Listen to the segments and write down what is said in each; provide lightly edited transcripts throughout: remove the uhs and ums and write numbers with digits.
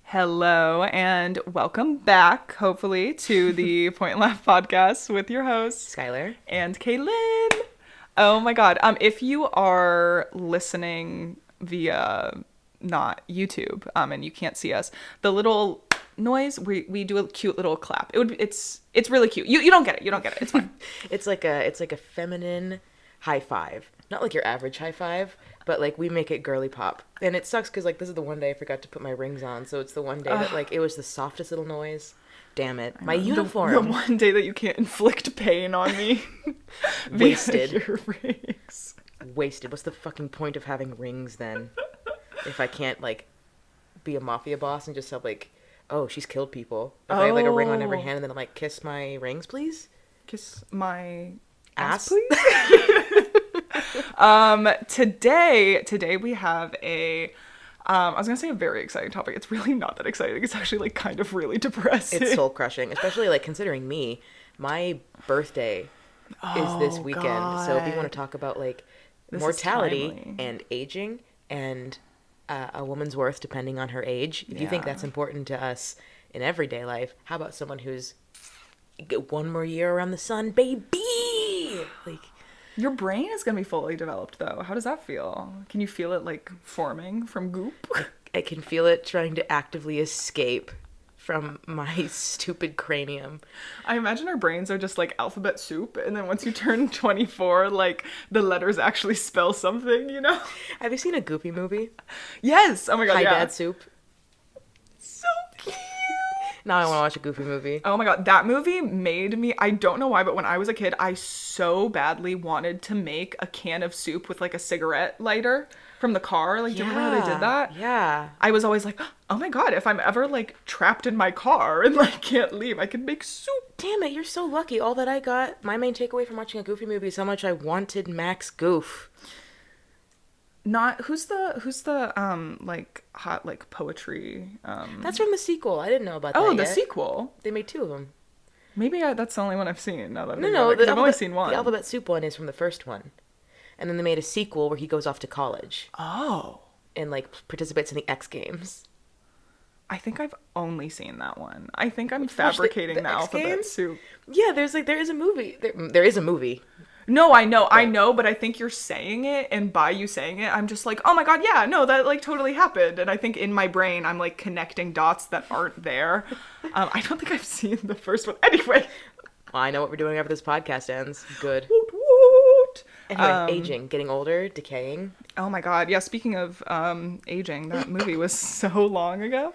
Hello and welcome back, hopefully, to the Point and Laugh podcast with your hosts, Skylar and Kaylin. Oh my God. If you are listening via not YouTube, and you can't see us, the little noise we do a cute little clap. It's really cute. You don't get it. You don't get it. It's fine. it's like a feminine high five, not like your average high five, but like we make it girly pop. And it sucks because like this is the one day I forgot to put my rings on, so it's the one day that like it was the softest little noise. Damn it, my uniform. The one day that you can't inflict pain on me. Wasted. Via your rings. Wasted. What's the fucking point of having rings then? If I can't like be a mafia boss and just have like, oh, she's killed people. If I have like a ring on every hand and then I'm like, kiss my rings, please. Kiss my Ass, please. Today we have a I was gonna say a very exciting topic. It's really not that exciting. It's actually like kind of really depressing. It's soul crushing, especially like considering me. My birthday is this weekend, God. so if you want to talk about like This is mortality timely. and aging and a woman's worth depending on her age, if you think Yeah. that's important to us in everyday life, how about someone who's get one more year around the sun, baby? Like. Your brain is gonna be fully developed though. How does that feel? Can you feel it like forming from goop? I can feel it trying to actively escape from my stupid cranium. I imagine our brains are just like alphabet soup, and then once you turn 24, like the letters actually spell something, you know? Have you seen a Goofy movie? Yes. Oh my God. Hi, Yeah. Dad Soup. So cute. Now I want to watch a Goofy movie. Oh my God, that movie made me, I don't know why, but when I was a kid, I so badly wanted to make a can of soup with like a cigarette lighter from the car. Like, do you remember how they did that? Yeah. I was always like, oh my God, if I'm ever like trapped in my car and like can't leave, I can make soup. Damn it, you're so lucky. All that I got, my main takeaway from watching a Goofy movie is how much I wanted Max Goof. Not, who's the like hot like poetry, That's from the sequel. I didn't know about that oh, yet. the sequel. They made two of them. Maybe that's the only one I've seen now that I'm No, I've only seen one. The Alphabet Soup one is from the first one. And then they made a sequel where he goes off to college Oh. and like participates in the X Games. I think I've only seen that one. I think I'm fabricating the the X alphabet Games? soup. Yeah, there is a movie. There is a movie. No, I know, but I think you're saying it, and by you saying it, I'm just like, oh my God, yeah, no, that like totally happened. And I think in my brain, I'm like connecting dots that aren't there. I don't think I've seen the first one. Anyway. Well, I know what we're doing after this podcast ends. Good. Woot woot. Anyway, aging, getting older, decaying. Oh my God, yeah, speaking of aging, that movie was so long ago.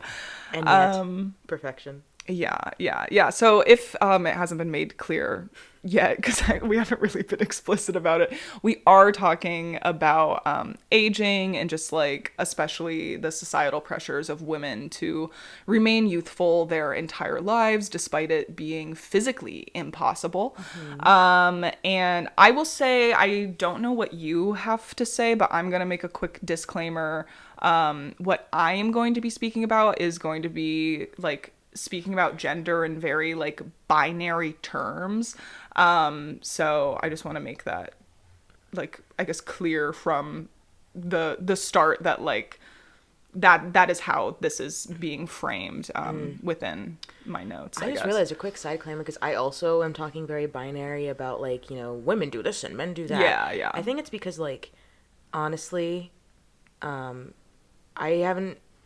And yet, perfection. Yeah. So if it hasn't been made clear yet, because we haven't really been explicit about it, we are talking about aging and just like especially the societal pressures of women to remain youthful their entire lives, despite it being physically impossible. And I will say, I don't know what you have to say, but I'm going to make a quick disclaimer. What I am going to be speaking about is going to be like speaking about gender in very like binary terms. So I just want to make that like, I guess, clear from the start that like that is how this is being framed within my notes. I just realized a quick side claim because I also am talking very binary about like, you know, women do this and men do that. Yeah. I think it's because like, honestly,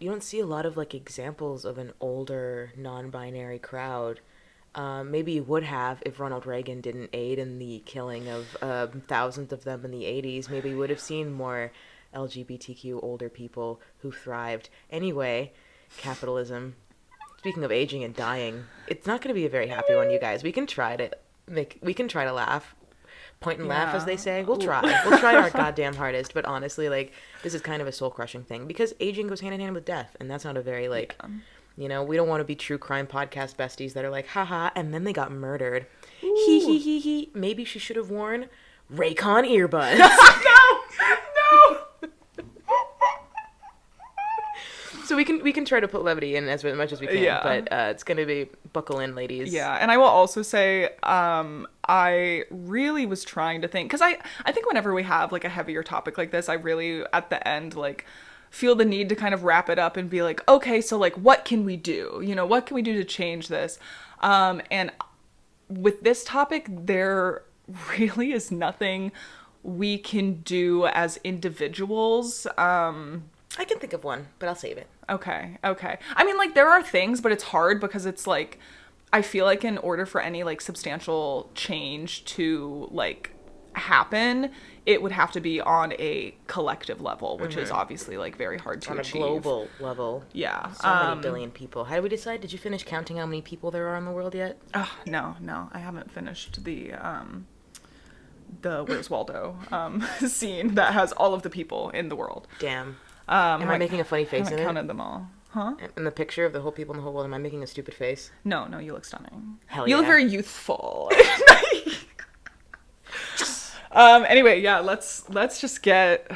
you don't see a lot of like examples of an older non-binary crowd. Maybe you would have if Ronald Reagan didn't aid in the killing of thousands of them in the 80s. Maybe you would have seen more LGBTQ older people who thrived. Anyway, capitalism. Speaking of aging and dying, it's not going to be a very happy one, you guys. We can try to laugh. Point and laugh, as they say. We'll try our goddamn hardest. But honestly, like, this is kind of a soul-crushing thing because aging goes hand in hand with death, and that's not a very like, you know, we don't want to be true crime podcast besties that are like, haha, and then they got murdered. He. Maybe she should have worn Raycon earbuds. No. So we can try to put levity in as much as we can, but it's gonna be buckle in, ladies. Yeah, and I will also say, I really was trying to think, because I think whenever we have like a heavier topic like this, I really at the end like feel the need to kind of wrap it up and be like, okay, so like, what can we do? You know, what can we do to change this? And with this topic, there really is nothing we can do as individuals. I can think of one, but I'll save it. Okay, okay. I mean, like, there are things, but it's hard because it's like, I feel like in order for any like substantial change to like happen, it would have to be on a collective level, which is obviously like very hard to achieve. On a global level. Yeah. So many billion people. How did we decide? Did you finish counting how many people there are in the world yet? No, I haven't finished the Where's Waldo scene that has all of the people in the world. Damn. Am I making a funny face in it? I haven't counted them all. Huh? In the picture of the whole people in the whole world, am I making a stupid face? No, you look stunning. Hell you yeah. look very youthful. Anyway, yeah, let's just get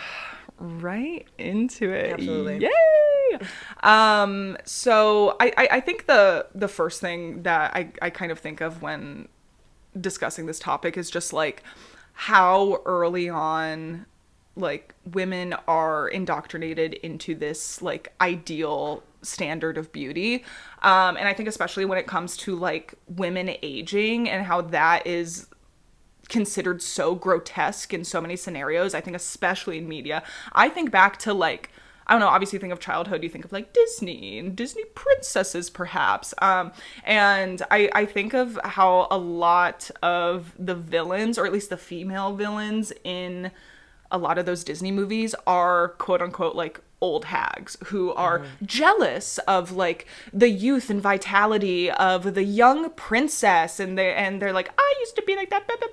right into it. Absolutely. Yay! So I think the first thing that I kind of think of when discussing this topic is just like how early on like women are indoctrinated into this like ideal standard of beauty. And I think especially when it comes to like women aging and how that is considered so grotesque in so many scenarios. I think especially in media. I think back to like, I don't know, obviously you think of childhood, you think of like Disney and Disney princesses perhaps. And I think of how a lot of the villains, or at least the female villains in a lot of those Disney movies are quote unquote like old hags who are jealous of like the youth and vitality of the young princess, and they're like, I used to be like that, blah blah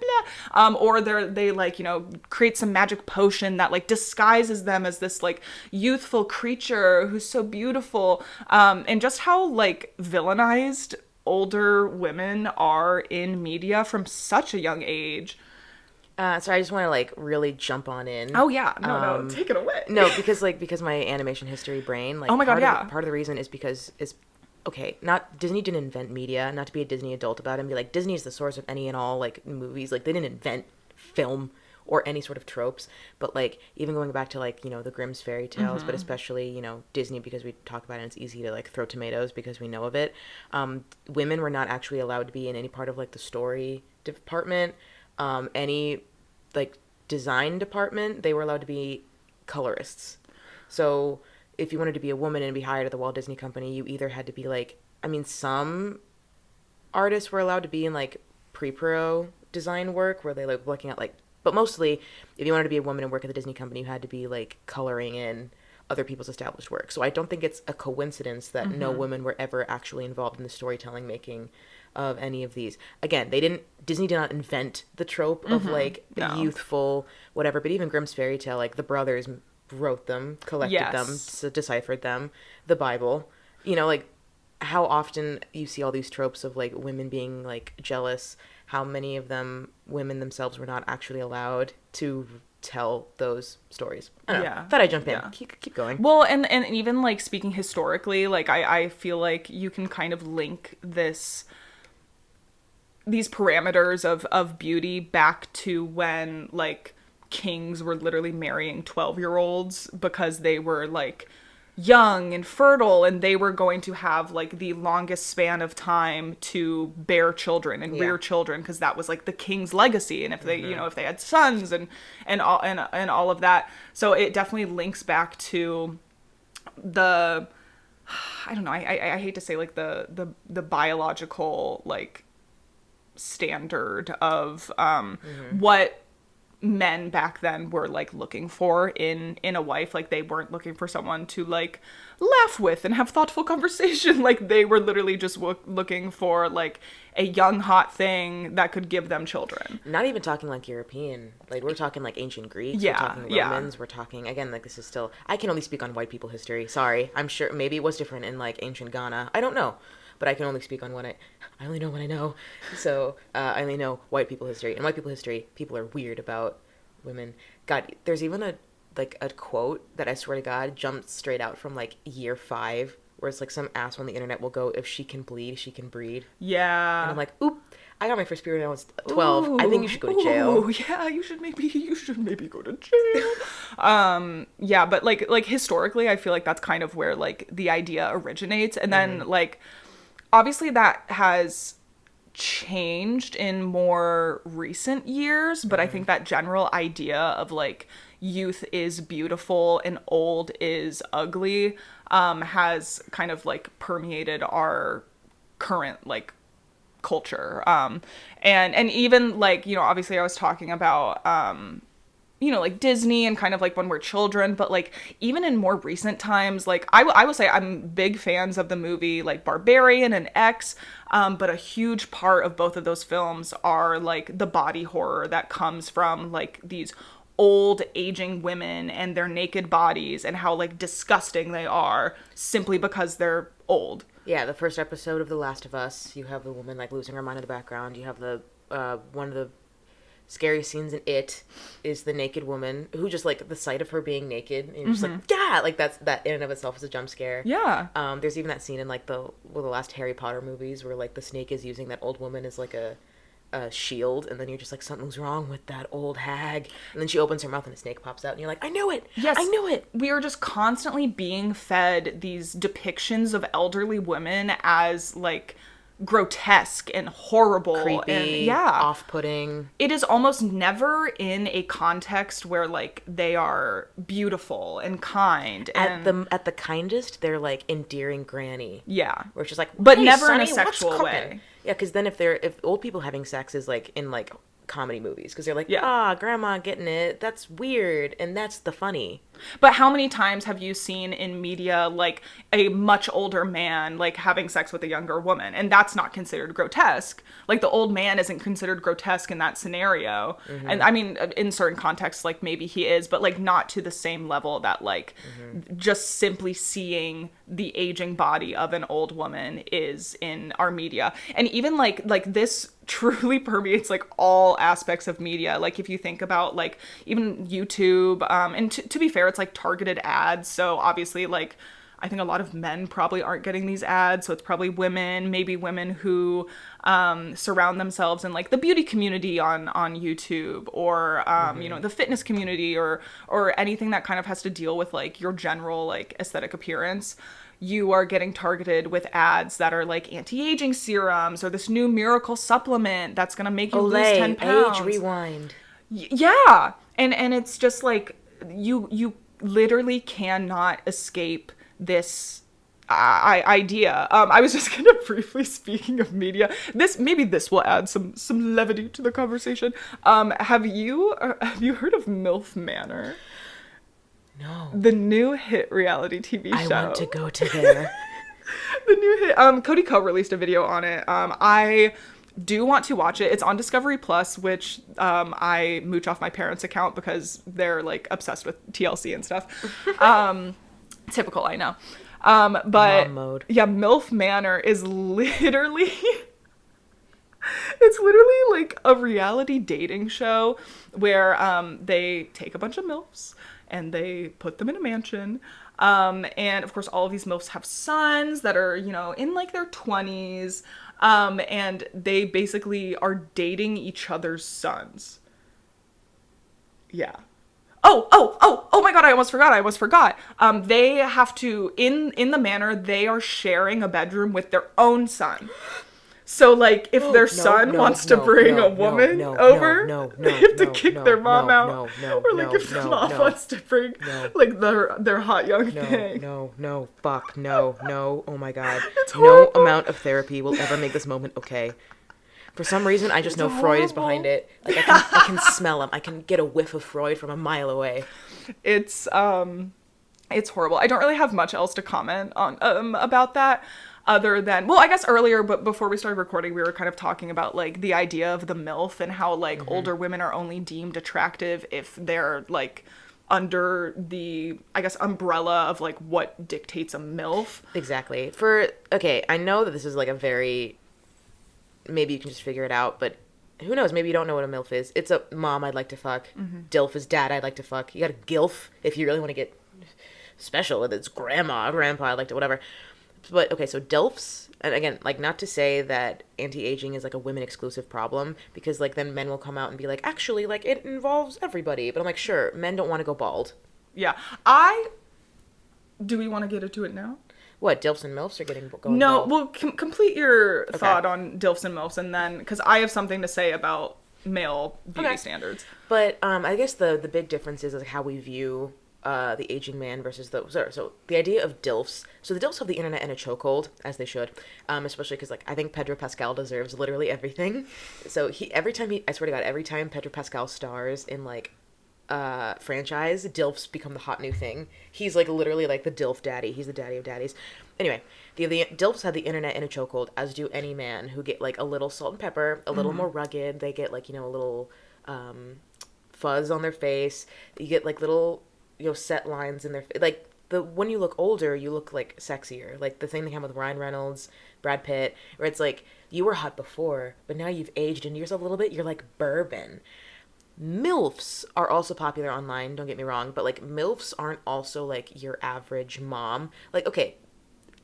blah. Or they like, you know, create some magic potion that like disguises them as this like youthful creature who's so beautiful. And just how like villainized older women are in media from such a young age. So I just want to like really jump on in. Oh yeah, no, take it away. No, because my animation history brain, like, oh my god, part of the reason is because it's okay. Not Disney didn't invent media. Not to be a Disney adult about it and be like, Disney is the source of any and all like movies. Like, they didn't invent film or any sort of tropes. But like, even going back to like, you know, the Grimm's fairy tales, but especially, you know, Disney, because we talk about it and it's easy to like throw tomatoes because we know of it. Women were not actually allowed to be in any part of like the story department. Any like design department, they were allowed to be colorists. So if you wanted to be a woman and be hired at the Walt Disney Company, you either had to be like, I mean, some artists were allowed to be in like pre-pro design work where they like looking at like, but mostly if you wanted to be a woman and work at the Disney Company, you had to be like coloring in other people's established work. So I don't think it's a coincidence that no women were ever actually involved in the storytelling making of any of these. Again, Disney did not invent the trope of like youthful whatever, but even Grimm's fairy tale, like the brothers wrote them, collected them, deciphered them, the Bible, you know, like how often you see all these tropes of like women being like jealous, how many of them women themselves were not actually allowed to tell those stories. I don't know. Thought I'd jump in. Yeah. Keep going. Well, and even like speaking historically, like I feel like you can kind of link these parameters of beauty back to when like kings were literally marrying 12-year-olds because they were like young and fertile and they were going to have like the longest span of time to bear children and rear children because that was like the king's legacy, and if they you know, if they had sons and all of that. So it definitely links back to the, I don't know, I hate to say like the biological like standard of what men back then were like looking for in a wife. Like, they weren't looking for someone to like laugh with and have thoughtful conversation. Like, they were literally just looking for like a young hot thing that could give them children. Not even talking like European, like we're talking like ancient Greeks, we're talking Romans, we're talking, again, like this is still, I can only speak on white people history, sorry. I'm sure maybe it was different in like ancient Ghana, I don't know, but I can only speak on what I only know what I know. So I only know white people history. And white people history, people are weird about women. God, there's even a quote that I swear to God jumped straight out from like year 5, where it's like some ass on the internet will go, if she can bleed, she can breed. Yeah. And I'm like, oop, I got my first period when I was 12. I think you should go to jail. Ooh, yeah, you should maybe go to jail. Yeah, but like historically, I feel like that's kind of where like the idea originates, and then like obviously that has changed in more recent years, but I think that general idea of like youth is beautiful and old is ugly has kind of like permeated our current like culture. And even like, you know, obviously I was talking about you know, like Disney and kind of like when we're children, but like even in more recent times, like I will say I'm big fans of the movie like Barbarian and X, but a huge part of both of those films are like the body horror that comes from like these old aging women and their naked bodies and how like disgusting they are simply because they're old. Yeah, the first episode of The Last of Us, you have the woman like losing her mind in the background. You have the one of the scary scenes in It is the naked woman who just like the sight of her being naked and you're just like, yeah, like that in and of itself is a jump scare. Yeah. There's even that scene in like the last Harry Potter movies where like the snake is using that old woman as like a shield, and then you're just like, something's wrong with that old hag, and then she opens her mouth and a snake pops out and you're like, I knew it. Yes, I knew it. We are just constantly being fed these depictions of elderly women as like grotesque and horrible, Creepy, and yeah, off-putting. It is almost never in a context where like they are beautiful and kind and At the kindest, they're like endearing granny. Yeah, where it's just like, but hey, never Sonny, in a sexual what's way. cooking? Yeah, because then if old people having sex is like in like comedy movies, because they're like, Yeah. grandma getting it, that's weird, and that's the funny. But how many times have you seen in media like a much older man like having sex with a younger woman, and that's not considered grotesque? Like the old man isn't considered grotesque in that scenario. And I mean, in certain contexts like maybe he is, but like not to the same level that like just simply seeing the aging body of an old woman is in our media. And even like this truly permeates like all aspects of media. Like if you think about like even YouTube, and to be fair, it's like targeted ads, so obviously like I think a lot of men probably aren't getting these ads, so it's probably maybe women who surround themselves in like the beauty community on YouTube, or you know, the fitness community, or anything that kind of has to deal with like your general like aesthetic appearance. You are getting targeted with ads that are like anti-aging serums or this new miracle supplement that's gonna make you lose 10 pounds. Age rewind. Yeah, and it's just like you literally cannot escape this idea. I was just gonna briefly, speaking of media, this will add some levity to the conversation. Have you heard of MILF Manor? No. The new hit reality TV show. I want to go to there. The new hit. Cody Ko released a video on it. I do want to watch it. It's on Discovery Plus, which I mooch off my parents' account because they're like obsessed with TLC and stuff. Typical, I know. But Mom mode. Yeah, MILF Manor is literally it's literally like a reality dating show where they take a bunch of MILFs and they put them in a mansion. And of course, all of these MILFs have sons that are, you know, in like their 20s. And they basically are dating each other's sons. Yeah. Oh my God, I almost forgot. They have to, in the manor, they are sharing a bedroom with their own son. So, like, if their son wants to bring a woman over, they have to kick their mom out. Or, like, if the mom wants to bring, like, their hot young thing. Fuck, no, oh my God. It's no horrible. amount of therapy will ever make this moment okay. For some reason, I just know Freud is behind it. Like, I can smell him. I can get a whiff of Freud from a mile away. It's horrible. I don't really have much else to comment on about that. Other than, well, I guess earlier, but before we started recording, we were kind of talking about like the idea of the MILF and how like older women are only deemed attractive if they're like under the, I guess, umbrella of like what dictates a MILF. Exactly. Okay, I know that this is like a very, maybe you can just figure it out, but who knows? Maybe you don't know what a MILF is. It's a mom I'd like to fuck. DILF is dad I'd like to fuck. You got a GILF if you really want to get special, whether it's grandma, grandpa, I'd like to, whatever. But okay, so DILFs, and again, like, not to say that anti-aging is like a women exclusive problem, because like then men will come out and be like, actually, like, it involves everybody. But I'm like, sure, men don't want to go bald. Yeah. Do we want to get into it now? What, DILFs and MILFs are going No, bald? well, complete your thought on DILFs and MILFs, and then, because I have something to say about male beauty standards. But I guess the big difference is like how we view the aging man versus the so the idea of DILFs. So the DILFs have the internet in a chokehold, as they should, especially because like I think Pedro Pascal deserves literally everything. So I swear to God, every time Pedro Pascal stars in like franchise, DILFs become the hot new thing. He's like literally like the DILF daddy. He's the daddy of daddies. Anyway, the DILFs have the internet in a chokehold, as do any man who get like a little salt and pepper, a little more rugged. They get like, you know, a little fuzz on their face. You get like little, you know, set lines in their like when you look older, you look like sexier. Like the thing they have with Ryan Reynolds, Brad Pitt, where it's like you were hot before, but now you've aged into yourself a little bit. You're like bourbon. MILFs are also popular online, don't get me wrong, but like MILFs aren't also like your average mom. Like, okay,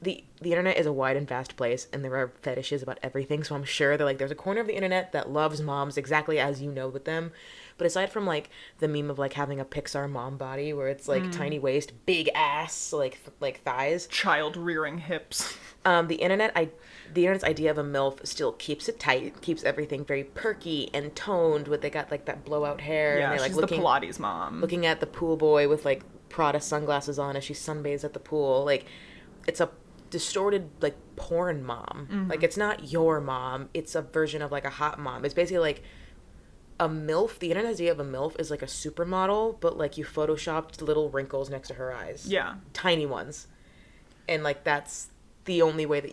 the internet is a wide and vast place, and there are fetishes about everything, so I'm sure there's a corner of the internet that loves moms exactly as you know with them. But aside from like the meme of like having a Pixar mom body where it's like tiny waist, big ass, like thighs, Child rearing hips. the internet's idea of a MILF still keeps it tight, keeps everything very perky and toned. With they got like that blowout hair, Yeah, and they're she's like the Pilates mom. looking at the pool boy with like Prada sunglasses on as she sunbathes at the pool. Like, it's a distorted like porn mom. Like, it's not your mom. It's a version of like a hot mom. It's basically like a MILF. The internet idea of a MILF is like a supermodel, but like you photoshopped little wrinkles next to her eyes. Yeah. Tiny ones. And like that's the only way that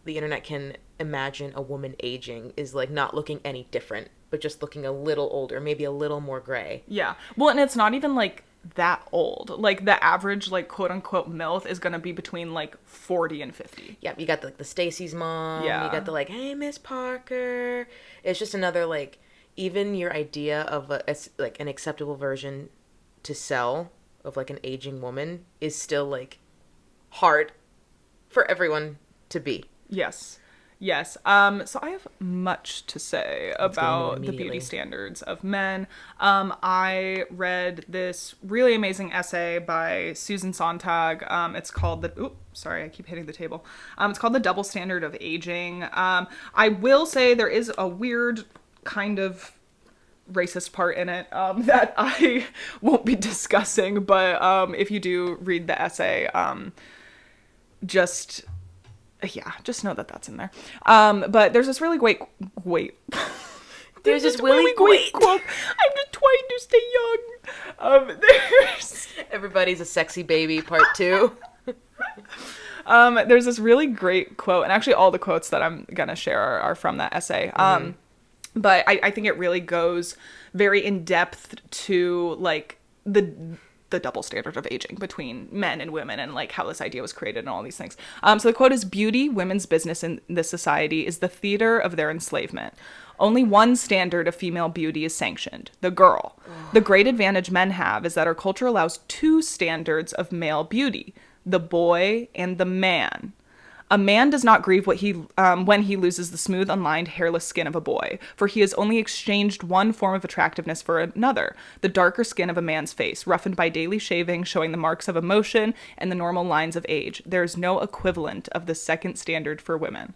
the internet can imagine a woman aging, is like not looking any different, but just looking a little older, maybe a little more gray. Yeah. Well, and it's not even like that old. Like the average like quote unquote MILF is gonna be between like 40 and 50. Yeah, you got the Stacy's mom. Yeah. You got the like, hey, Miss Parker. It's just another like, even your idea of like an acceptable version to sell of like an aging woman is still like hard for everyone to be. Yes. Yes. So I have much to say about the beauty standards of men. I read this really amazing essay by Susan Sontag. It's called sorry, I keep hitting the table. It's called The Double Standard of Aging. I will say there is a weird kind of racist part in it that I won't be discussing, but if you do read the essay, just know that that's in there. But there's this really great There's this really great quote. I'm just trying to stay young. There's Everybody's a Sexy Baby Part 2. There's this really great quote, and actually all the quotes that I'm gonna share are from that essay. But I think it really goes very in depth to like the double standard of aging between men and women, and like how this idea was created and all these things. So the quote is, "Beauty, women's business in this society, is the theater of their enslavement. Only one standard of female beauty is sanctioned, the girl. The great advantage men have is that our culture allows two standards of male beauty, the boy and the man. A man does not grieve when he loses the smooth, unlined, hairless skin of a boy, for he has only exchanged one form of attractiveness for another, the darker skin of a man's face, roughened by daily shaving, showing the marks of emotion and the normal lines of age. There is no equivalent of the second standard for women."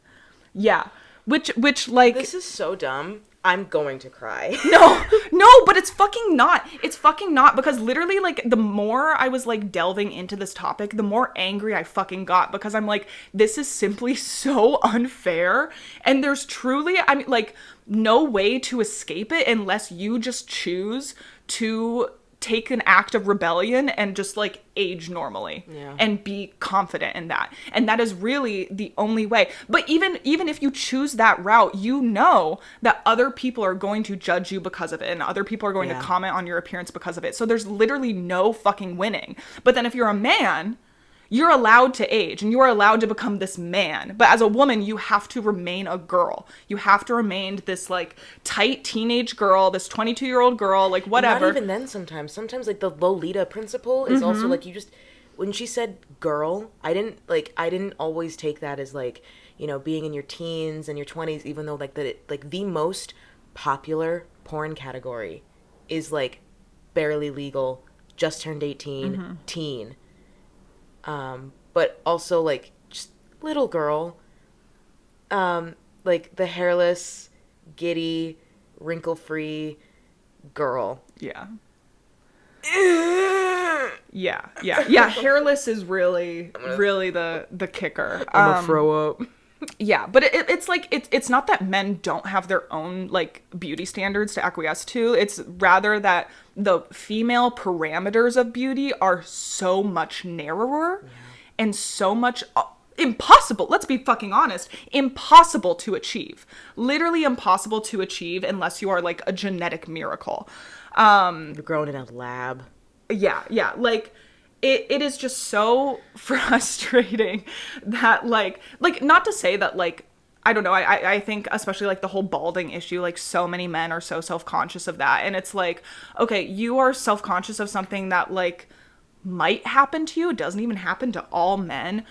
Yeah. Which like... This is so dumb. I'm going to cry. No, but it's fucking not. It's fucking not, because literally, like, the more I was, like, delving into this topic, the more angry I fucking got, because I'm like, this is simply so unfair, and there's truly, I mean, like, no way to escape it unless you just choose to take an act of rebellion and just like age normally and be confident in that. And that is really the only way. But even if you choose that route, you know that other people are going to judge you because of it, and other people are going to comment on your appearance because of it. So there's literally no fucking winning. But then if you're a man, you're allowed to age and you are allowed to become this man. But as a woman, you have to remain a girl. You have to remain this like tight teenage girl, this 22-year-old girl, like whatever. Not even then sometimes. Sometimes like the Lolita principle is also like when she said girl, I didn't always take that as like, being in your teens and your 20s, even though like the most popular porn category is like barely legal, just turned 18, teen. But also like just little girl, like the hairless, giddy, wrinkle-free girl. Yeah. Yeah. Hairless is really the kicker. I'm gonna throw up. Yeah, but it's like it's not that men don't have their own like beauty standards to acquiesce to. It's rather that the female parameters of beauty are so much narrower and so much impossible. Let's be fucking honest. Impossible to achieve. Literally impossible to achieve unless you are like a genetic miracle. You're grown in a lab. Yeah. Like, it is just so frustrating that, like, not to say that, like, I don't know, I think especially, like, the whole balding issue, like, so many men are so self-conscious of that. And it's like, okay, you are self-conscious of something that, like, might happen to you. It doesn't even happen to all men.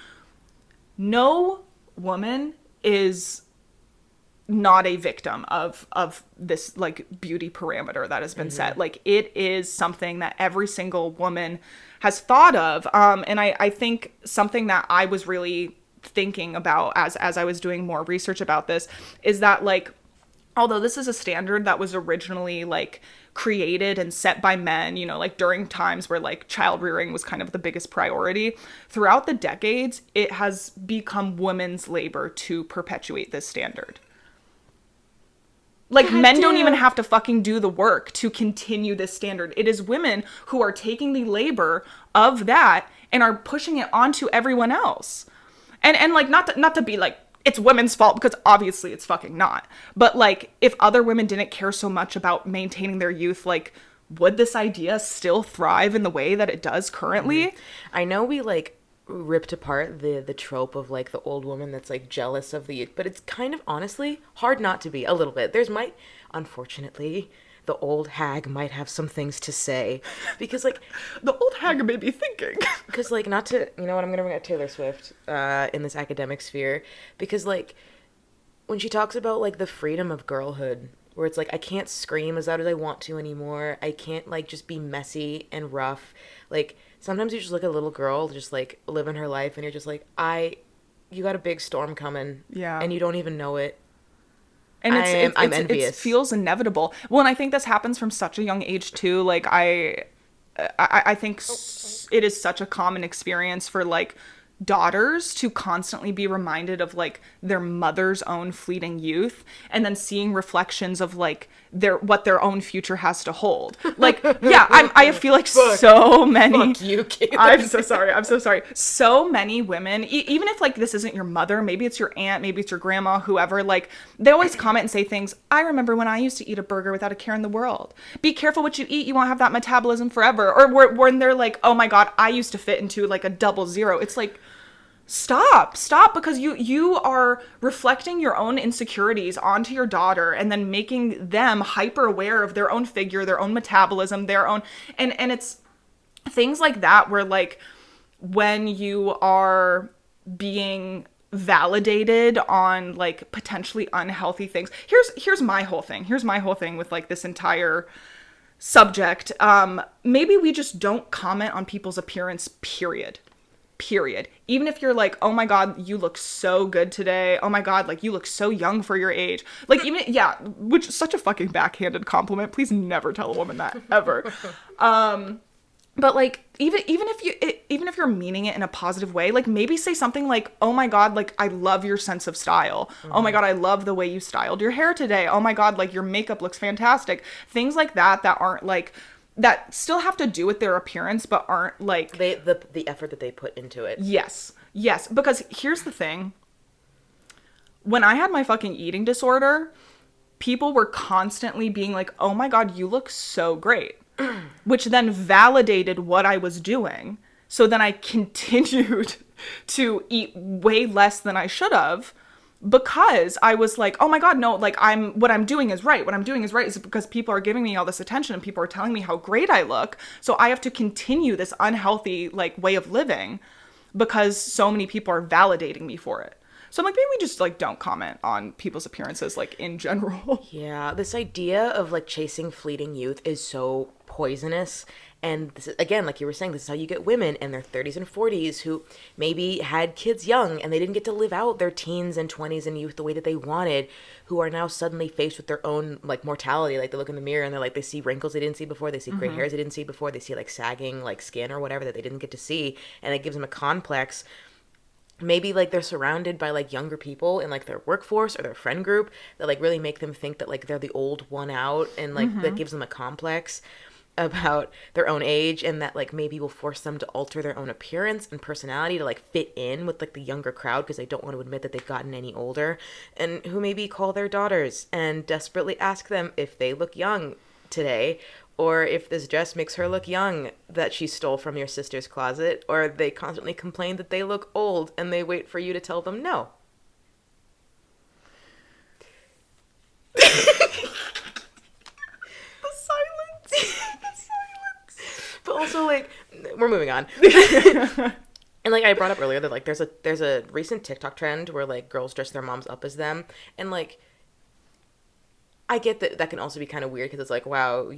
No woman is not a victim of this like beauty parameter that has been set. Like, it is something that every single woman has thought of. And I think something that I was really thinking about as I was doing more research about this is that, like, although this is a standard that was originally like created and set by men, like during times where like child rearing was kind of the biggest priority, throughout the decades, it has become women's labor to perpetuate this standard. Like, men don't even have to fucking do the work to continue this standard. It is women who are taking the labor of that and are pushing it onto everyone else. And like, not to be like, it's women's fault, because obviously it's fucking not. But like, if other women didn't care so much about maintaining their youth, like, would this idea still thrive in the way that it does currently? I know we like ripped apart the trope of like the old woman that's like jealous of the youth, but it's kind of honestly hard not to be a little bit. Unfortunately, the old hag might have some things to say, because like the old hag may be thinking, because like, not to, I'm gonna bring up Taylor Swift in this academic sphere, because like when she talks about like the freedom of girlhood, where it's like, I can't scream as loud as I want to anymore, I can't like just be messy and rough, like sometimes you just look at a little girl just like living her life and you're just like, you got a big storm coming. Yeah. And you don't even know it. And I'm envious. It feels inevitable. Well, and I think this happens from such a young age too. Like, I think it is such a common experience for like daughters to constantly be reminded of like their mother's own fleeting youth, and then seeing reflections of like what their own future has to hold. Like, yeah, I feel like so many. Fuck you, Caitlin. I'm so sorry. So many women, even if like this isn't your mother, maybe it's your aunt, maybe it's your grandma, whoever, like they always comment and say things. I remember when I used to eat a burger without a care in the world. Be careful what you eat. You won't have that metabolism forever. Or when they're like, oh my God, I used to fit into like a 00. It's like, stop, because you are reflecting your own insecurities onto your daughter, and then making them hyper aware of their own figure, their own metabolism, their own, and it's things like that where like when you are being validated on like potentially unhealthy things. Here's my whole thing with like this entire subject. Maybe we just don't comment on people's appearance, period. Even if you're like, oh my God, you look so good today. Oh my God, like you look so young for your age. Like, even, yeah, which is such a fucking backhanded compliment. Please never tell a woman that, ever. But like, even if you're meaning it in a positive way, like maybe say something like, oh my God, like I love your sense of style. Oh my God, I love the way you styled your hair today. Oh my God, like your makeup looks fantastic. Things like that aren't like, that still have to do with their appearance, but aren't like the effort that they put into it. Yes, because here's the thing. When I had my fucking eating disorder, people were constantly being like, oh my God, you look so great, which then validated what I was doing. So then I continued to eat way less than I should have, because I was like, oh my God, no, like what I'm doing is right. What I'm doing is right is because people are giving me all this attention and people are telling me how great I look. So I have to continue this unhealthy like way of living because so many people are validating me for it. So I'm like, maybe we just like don't comment on people's appearances like in general. Yeah, this idea of like chasing fleeting youth is so poisonous. And this is, again, like you were saying, this is how you get women in their 30s and 40s who maybe had kids young and they didn't get to live out their teens and 20s and youth the way that they wanted, who are now suddenly faced with their own like mortality. Like they look in the mirror and they're like, they see wrinkles they didn't see before, they see gray hairs they didn't see before, they see like sagging like skin or whatever that they didn't get to see. And it gives them a complex. Maybe like they're surrounded by like younger people in like their workforce or their friend group that like really make them think that like they're the old one out, and like that gives them a complex about their own age, and that like maybe will force them to alter their own appearance and personality to like fit in with like the younger crowd because they don't want to admit that they've gotten any older, and who maybe call their daughters and desperately ask them if they look young today, or if this dress makes her look young that she stole from your sister's closet, or they constantly complain that they look old and they wait for you to tell them no. The silence. The silence. But also, like, we're moving on. And like I brought up earlier that like there's a recent TikTok trend where like girls dress their moms up as them, and like I get that can also be kind of weird because it's like, wow,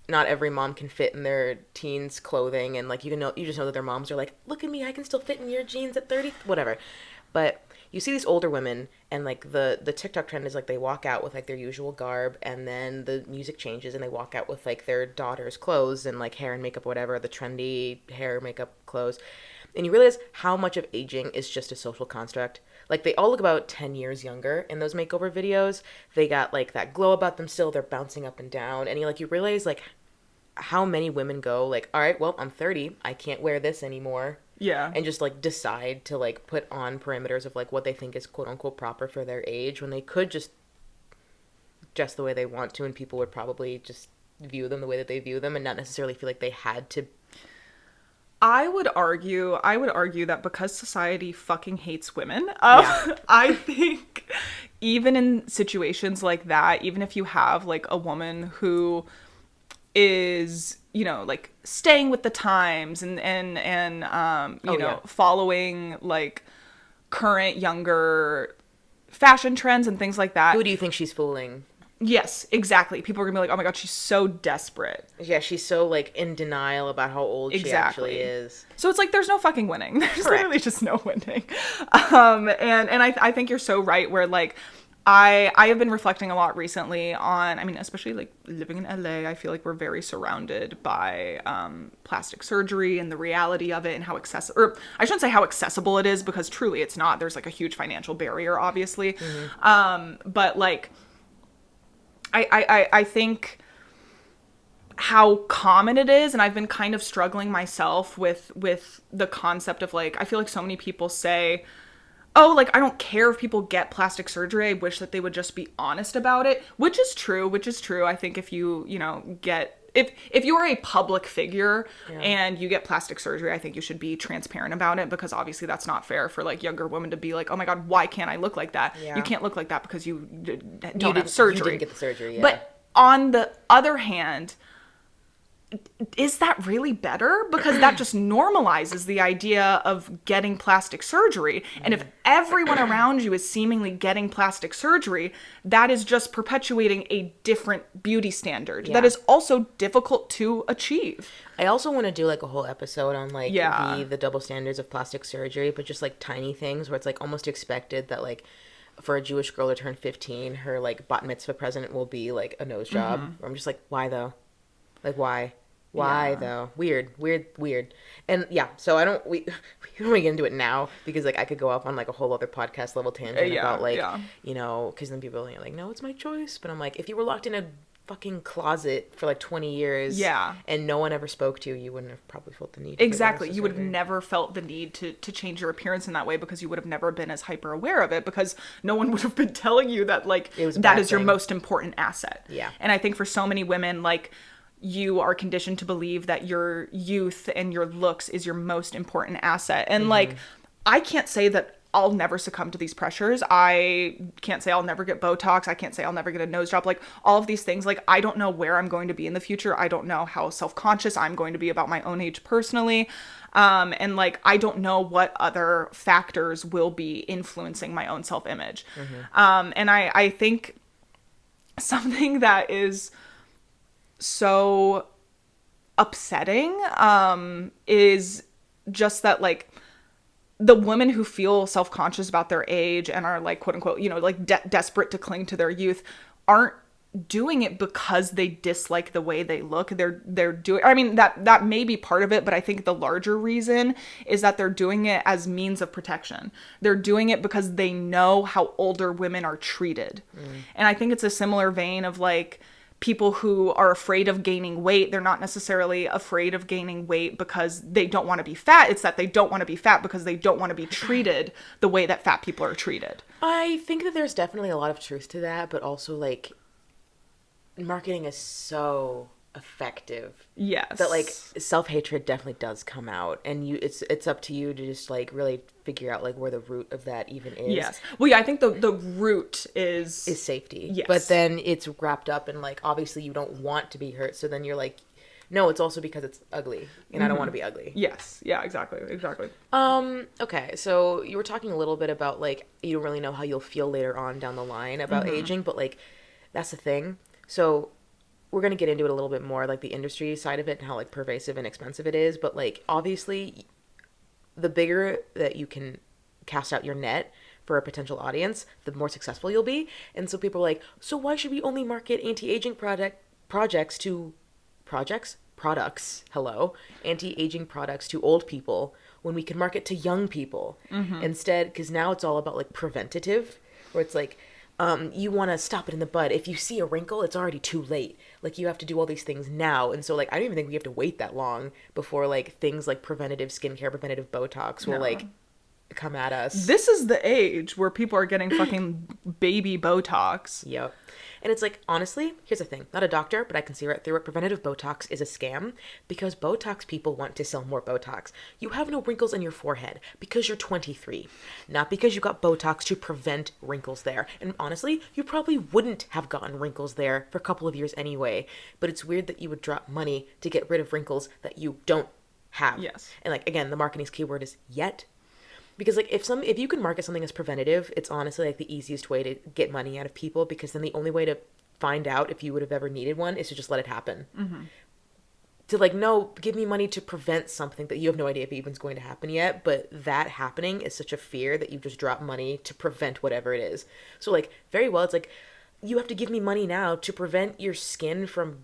not every mom can fit in their teens clothing, and like you just know that their moms are like, look at me, I can still fit in your jeans at 30, whatever. But you see these older women, and like the TikTok trend is like they walk out with like their usual garb, and then the music changes and they walk out with like their daughter's clothes and like hair and makeup, whatever, the trendy hair, makeup, clothes. And you realize how much of aging is just a social construct. Like they all look about 10 years younger in those makeover videos. They got like that glow about them still, they're bouncing up and down, and you realize like how many women go like, all right, well, I'm 30, I can't wear this anymore. Yeah. And just like decide to like put on parameters of like what they think is quote unquote proper for their age, when they could just dress the way they want to, and people would probably just view them the way that they view them and not necessarily feel like they had to. I would argue that because society fucking hates women, Yeah. I think even in situations like that, even if you have like a woman who is, you know, like staying with the times and following like current younger fashion trends and things like that. Who do you think she's fooling? Yes, exactly. People are gonna be like, oh my God, she's so desperate. Yeah, she's so like in denial about how old she actually is. So it's like there's no fucking winning. There's Correct. literally just no winning. And I think you're so right where like I have been reflecting a lot recently on, I mean, especially like living in LA, I feel like we're very surrounded by plastic surgery and the reality of it and how accessible, or I shouldn't say how accessible it is, because truly it's not. There's like a huge financial barrier, obviously. But like, I think how common it is, and I've been kind of struggling myself with the concept of like, I feel like so many people say, oh, like, I don't care if people get plastic surgery. I wish that they would just be honest about it, which is true. I think if you get, if you are a public figure and you get plastic surgery, I think you should be transparent about it, because obviously that's not fair for like younger women to be like, oh my God, why can't I look like that? Yeah. You can't look like that because you don't have surgery. You didn't get the surgery, yeah. But on the other hand, is that really better? Because that just normalizes the idea of getting plastic surgery. And if everyone around you is seemingly getting plastic surgery, that is just perpetuating a different beauty standard that is also difficult to achieve. I also want to do like a whole episode on like the double standards of plastic surgery, but just like tiny things where it's like almost expected that like for a Jewish girl to turn 15, her like bat mitzvah present will be like a nose job. I'm just like, why though? Like, why? Why though? Weird. And yeah, so we don't want to get into it now, because like I could go off on like a whole other podcast level tangent about like, you know, because then people are like, no, it's my choice. But I'm like, if you were locked in a fucking closet for like 20 years and no one ever spoke to you, you wouldn't have probably felt the need. Exactly. You would have never felt the need to change your appearance in that way, because you would have never been as hyper aware of it, because no one would have been telling you that like that is your most important asset. Yeah. And I think for so many women, like, you are conditioned to believe that your youth and your looks is your most important asset. And like, I can't say that I'll never succumb to these pressures. I can't say I'll never get Botox. I can't say I'll never get a nose job. Like all of these things, like I don't know where I'm going to be in the future. I don't know how self-conscious I'm going to be about my own age personally. And like I don't know what other factors will be influencing my own self-image. And I think something that is so upsetting is just that like the women who feel self-conscious about their age and are like quote unquote, you know, like desperate to cling to their youth aren't doing it because they dislike the way they look. They're doing, I mean, that may be part of it, but I think the larger reason is that they're doing it as means of protection. They're doing it because they know how older women are treated. And I think it's a similar vein of like people who are afraid of gaining weight. They're not necessarily afraid of gaining weight because they don't want to be fat. It's that they don't want to be fat because they don't want to be treated the way that fat people are treated. I think that there's definitely a lot of truth to that, but also like marketing is so effective. Yes. That like self-hatred definitely does come out, and it's up to you to just like really figure out like where the root of that even is. Yes. Well, yeah, I think the root is safety. Yes. But then it's wrapped up in like obviously you don't want to be hurt, so then you're like, no, it's also because it's ugly and I don't want to be ugly. Yes. Yeah, exactly. Okay, so you were talking a little bit about like you don't really know how you'll feel later on down the line about aging, but like that's the thing. So we're going to get into it a little bit more, like the industry side of it and how like pervasive and expensive it is. But like, obviously the bigger that you can cast out your net for a potential audience, the more successful you'll be. And so people are like, so why should we only market anti-aging products, anti-aging products to old people when we can market to young people instead? Because now it's all about like preventative, where it's like, you want to stop it in the bud. If you see a wrinkle, it's already too late. Like, you have to do all these things now. And so, like, I don't even think we have to wait that long before, like, things like preventative skincare, preventative Botox will, like, come at us. This is the age where people are getting fucking baby Botox. Yep. And it's like, honestly, here's the thing. Not a doctor, but I can see right through it. Preventative Botox is a scam because Botox people want to sell more Botox. You have no wrinkles in your forehead because you're 23, not because you got Botox to prevent wrinkles there. And honestly, you probably wouldn't have gotten wrinkles there for a couple of years anyway. But it's weird that you would drop money to get rid of wrinkles that you don't have. Yes. And like, again, the marketing's keyword is yet. Because like if you can market something as preventative, it's honestly like the easiest way to get money out of people, because then the only way to find out if you would have ever needed one is to just let it happen. To like, no, give me money to prevent something that you have no idea if even's going to happen yet, but that happening is such a fear that you just drop money to prevent whatever it is. So like, very well, it's like, you have to give me money now to prevent your skin from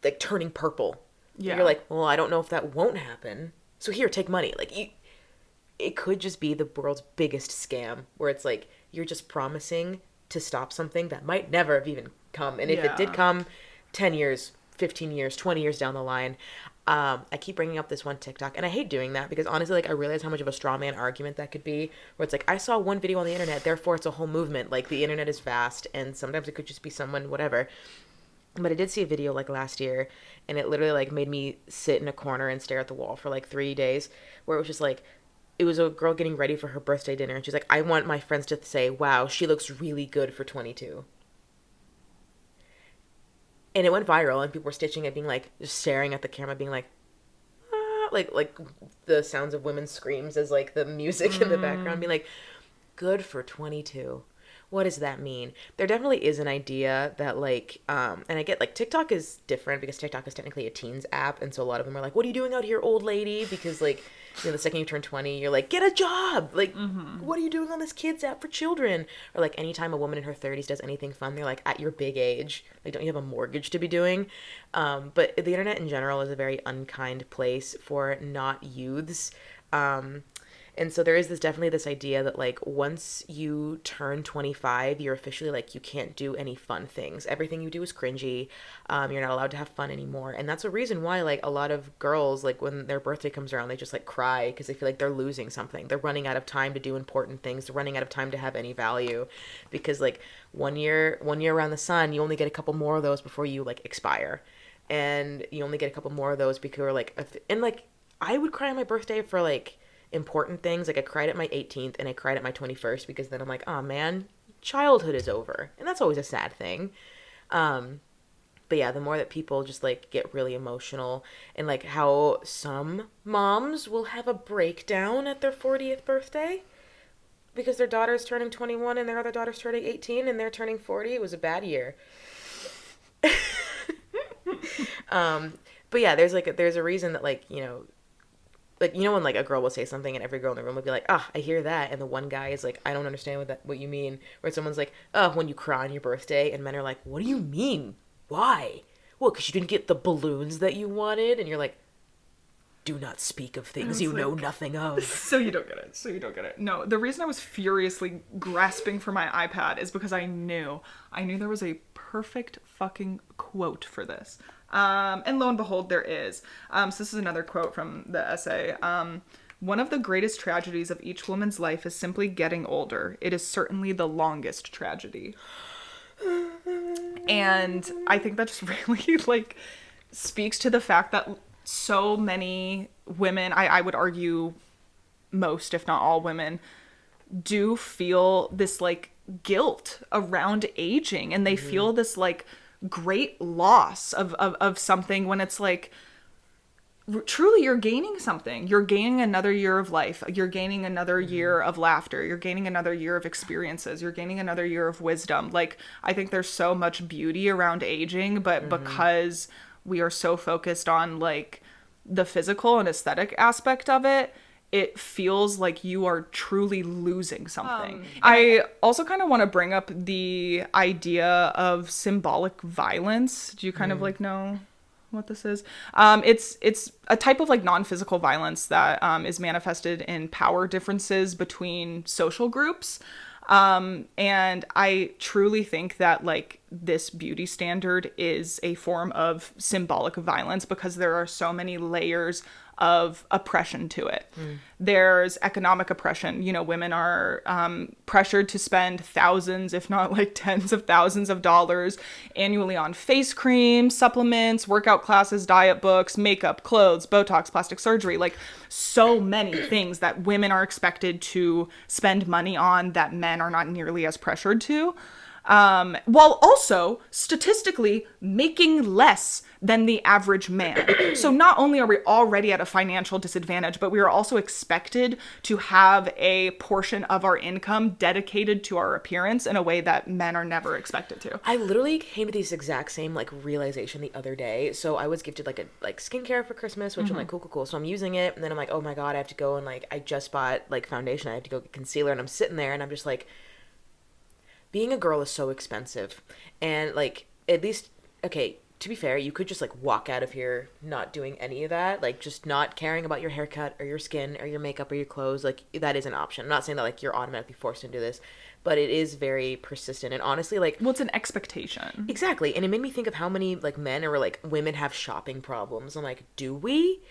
like turning purple. Yeah. You're like, well, I don't know if that won't happen, so here, take money. Like, it could just be the world's biggest scam, where it's like you're just promising to stop something that might never have even come. And if it did come 10 years, 15 years, 20 years down the line, I keep bringing up this one TikTok, and I hate doing that because honestly, like, I realize how much of a straw man argument that could be, where it's like, I saw one video on the internet, therefore it's a whole movement. Like, the internet is vast, and sometimes it could just be someone, whatever. But I did see a video like last year, and it literally like made me sit in a corner and stare at the wall for like 3 days, where it was just like, it was a girl getting ready for her birthday dinner, and she's like, I want my friends to say, wow, she looks really good for 22. And it went viral, and people were stitching it, being like, just staring at the camera, being like, ah, like the sounds of women's screams as like the music in the background, being like, good for 22. What does that mean? There definitely is an idea that like, and I get like TikTok is different because TikTok is technically a teens app. And so a lot of them are like, what are you doing out here, old lady? Because like, you know, the second you turn 20, you're like, get a job. Like, what are you doing on this kids app for children? Or like, anytime a woman in her 30s does anything fun, they're like, at your big age, like, don't you have a mortgage to be doing? But the internet in general is a very unkind place for not youths. And so there is definitely this idea that like once you turn 25, you're officially like, you can't do any fun things. Everything you do is cringy. You're not allowed to have fun anymore. And that's a reason why like a lot of girls, like when their birthday comes around, they just like cry because they feel like they're losing something. They're running out of time to do important things. They're running out of time to have any value, because like one year around the sun, you only get a couple more of those before you like expire. And you only get a couple more of those because like, and like I would cry on my birthday for like important things. Like I cried at my 18th and I cried at my 21st because then I'm like, oh man, childhood is over. And that's always a sad thing. But yeah, the more that people just like get really emotional, and like how some moms will have a breakdown at their 40th birthday because their daughter's turning 21 and their other daughter's turning 18 and they're turning 40. It was a bad year. But yeah, there's a reason that like, when like a girl will say something and every girl in the room will be like, ah, I hear that, and the one guy is like, I don't understand what you mean. Or someone's like, oh, when you cry on your birthday, and men are like, what do you mean? Why? Well, because you didn't get the balloons that you wanted, and you're like, do not speak of things you know nothing of. So you don't get it. No, the reason I was furiously grasping for my iPad is because I knew there was a perfect fucking quote for this. And lo and behold, there is. So this is another quote from the essay. One of the greatest tragedies of each woman's life is simply getting older. It is certainly the longest tragedy. And I think that just really like speaks to the fact that so many women, I would argue most, if not all women, do feel this like guilt around aging, and they feel this like great loss of something when it's like, truly you're gaining something. You're gaining another year of life. You're gaining another year of laughter. You're gaining another year of experiences. You're gaining another year of wisdom. Like, I think there's so much beauty around aging, but because we are so focused on like the physical and aesthetic aspect of it, it feels like you are truly losing something. I also kind of want to bring up the idea of symbolic violence. Do you kind of like know what this is? It's a type of like non-physical violence that is manifested in power differences between social groups. And I truly think that like this beauty standard is a form of symbolic violence because there are so many layers of oppression to it. There's economic oppression. Women are pressured to spend thousands, if not like tens of thousands of dollars annually on face cream, supplements, workout classes, diet books, makeup, clothes, Botox, plastic surgery, like so many things that women are expected to spend money on that men are not nearly as pressured to. While also statistically making less than the average man. So not only are we already at a financial disadvantage, but we are also expected to have a portion of our income dedicated to our appearance in a way that men are never expected to. I literally came to this exact same like realization the other day. So I was gifted like skincare for Christmas, which I'm like, cool. So I'm using it, and then I'm like, oh my God, I have to go and like, I just bought like foundation. I have to go get concealer, and I'm sitting there and I'm just like, being a girl is so expensive. And like, at least, okay, to be fair, you could just like walk out of here not doing any of that, like just not caring about your haircut or your skin or your makeup or your clothes. Like, that is an option. I'm not saying that like you're automatically forced into this, but it is very persistent. And honestly, like, well, it's an expectation. Exactly. And it made me think of how many like men or like women have shopping problems. I'm like, do we?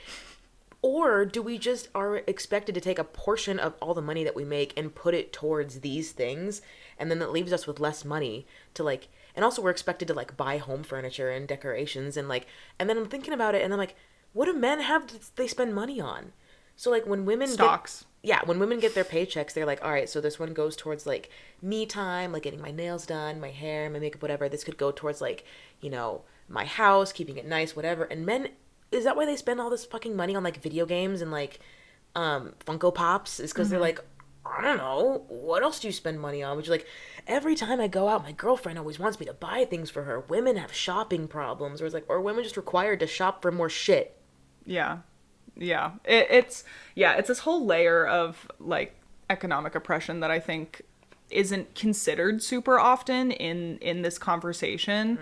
Or do we just are expected to take a portion of all the money that we make and put it towards these things? And then that leaves us with less money to like, and also we're expected to like buy home furniture and decorations and like, and then I'm thinking about it and I'm like, what do men have they spend money on? So like when women stocks. When women get their paychecks, they're like, all right, so this one goes towards like me time, like getting my nails done, my hair, my makeup, whatever. This could go towards like, my house, keeping it nice, whatever. And men, is that why they spend all this fucking money on like video games and like Funko Pops? Is because they're like, I don't know, what else do you spend money on? Which is like, every time I go out, my girlfriend always wants me to buy things for her. Women have shopping problems, or it's like, or women just required to shop for more shit. Yeah. It's this whole layer of like economic oppression that I think isn't considered super often in this conversation.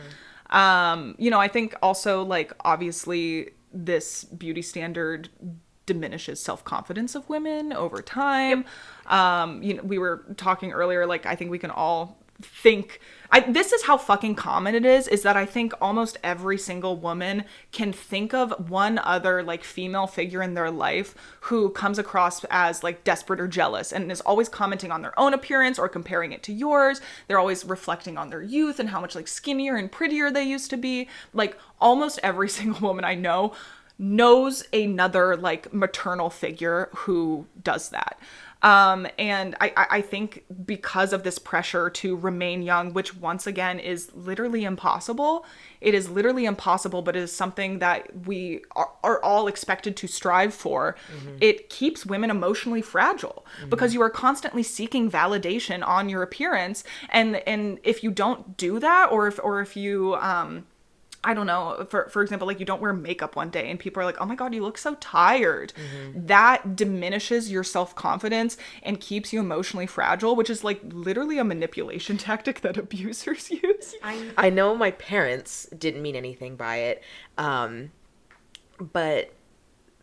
I think also like obviously this beauty standard diminishes self-confidence of women over time. Yep. We were talking earlier, like, I think we can all think, this is how fucking common it is that I think almost every single woman can think of one other like female figure in their life who comes across as like desperate or jealous and is always commenting on their own appearance or comparing it to yours. They're always reflecting on their youth and how much like skinnier and prettier they used to be. Like almost every single woman I know knows another like maternal figure who does that. And I think because of this pressure to remain young, which once again is literally impossible, it is literally impossible, but it is something that we are all expected to strive for. It keeps women emotionally fragile because you are constantly seeking validation on your appearance. And if you don't do that, or if you, I don't know, for example, like you don't wear makeup one day and people are like, oh my God, you look so tired. That diminishes your self-confidence and keeps you emotionally fragile, which is like literally a manipulation tactic that abusers use. I know my parents didn't mean anything by it, but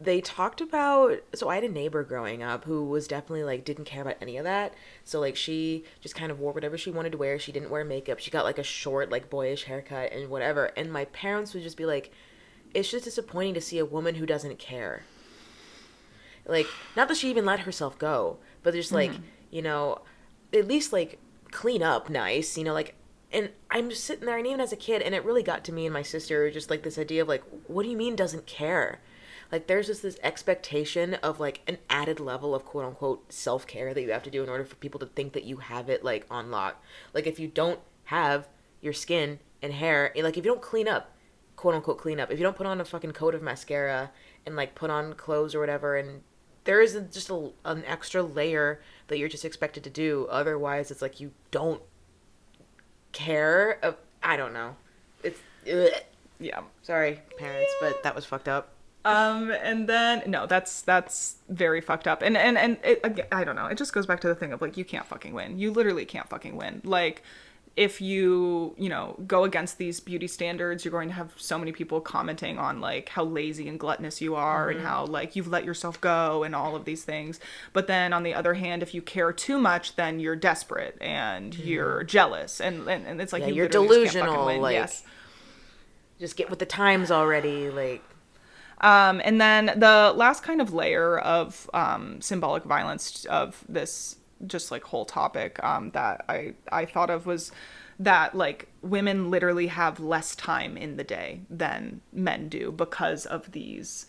they talked about, so I had a neighbor growing up who was definitely like didn't care about any of that. So like she just kind of wore whatever she wanted to wear. She didn't wear makeup. She got like a short like boyish haircut and whatever. And my parents would just be like, it's just disappointing to see a woman who doesn't care. Like, not that she even let herself go, but just like, you know, at least like clean up nice, you know, like. And I'm just sitting there, and even as a kid, and it really got to me and my sister, just like this idea of like, what do you mean doesn't care? Like, there's just this expectation of, like, an added level of quote-unquote self-care that you have to do in order for people to think that you have it, like, on lock. Like, if you don't have your skin and hair, like, if you don't clean up, quote-unquote clean up, if you don't put on a fucking coat of mascara and, like, put on clothes or whatever, and there is just an extra layer that you're just expected to do. Otherwise, it's like you don't care. I don't know. It's... Ugh. Yeah. Sorry, parents, but that was fucked up. And then no, that's very fucked up. And it, I don't know. It just goes back to the thing of like, you can't fucking win. You literally can't fucking win. Like, if you know, go against these beauty standards, you're going to have so many people commenting on like how lazy and gluttonous you are and how like you've let yourself go and all of these things. But then on the other hand, if you care too much, then you're desperate and you're jealous and it's like, Yeah, you you're literally just can't delusional. fucking win. Like, yes. just get with the times already. Like, And then the last kind of layer of symbolic violence of this just like whole topic that I thought of was that like women literally have less time in the day than men do because of these.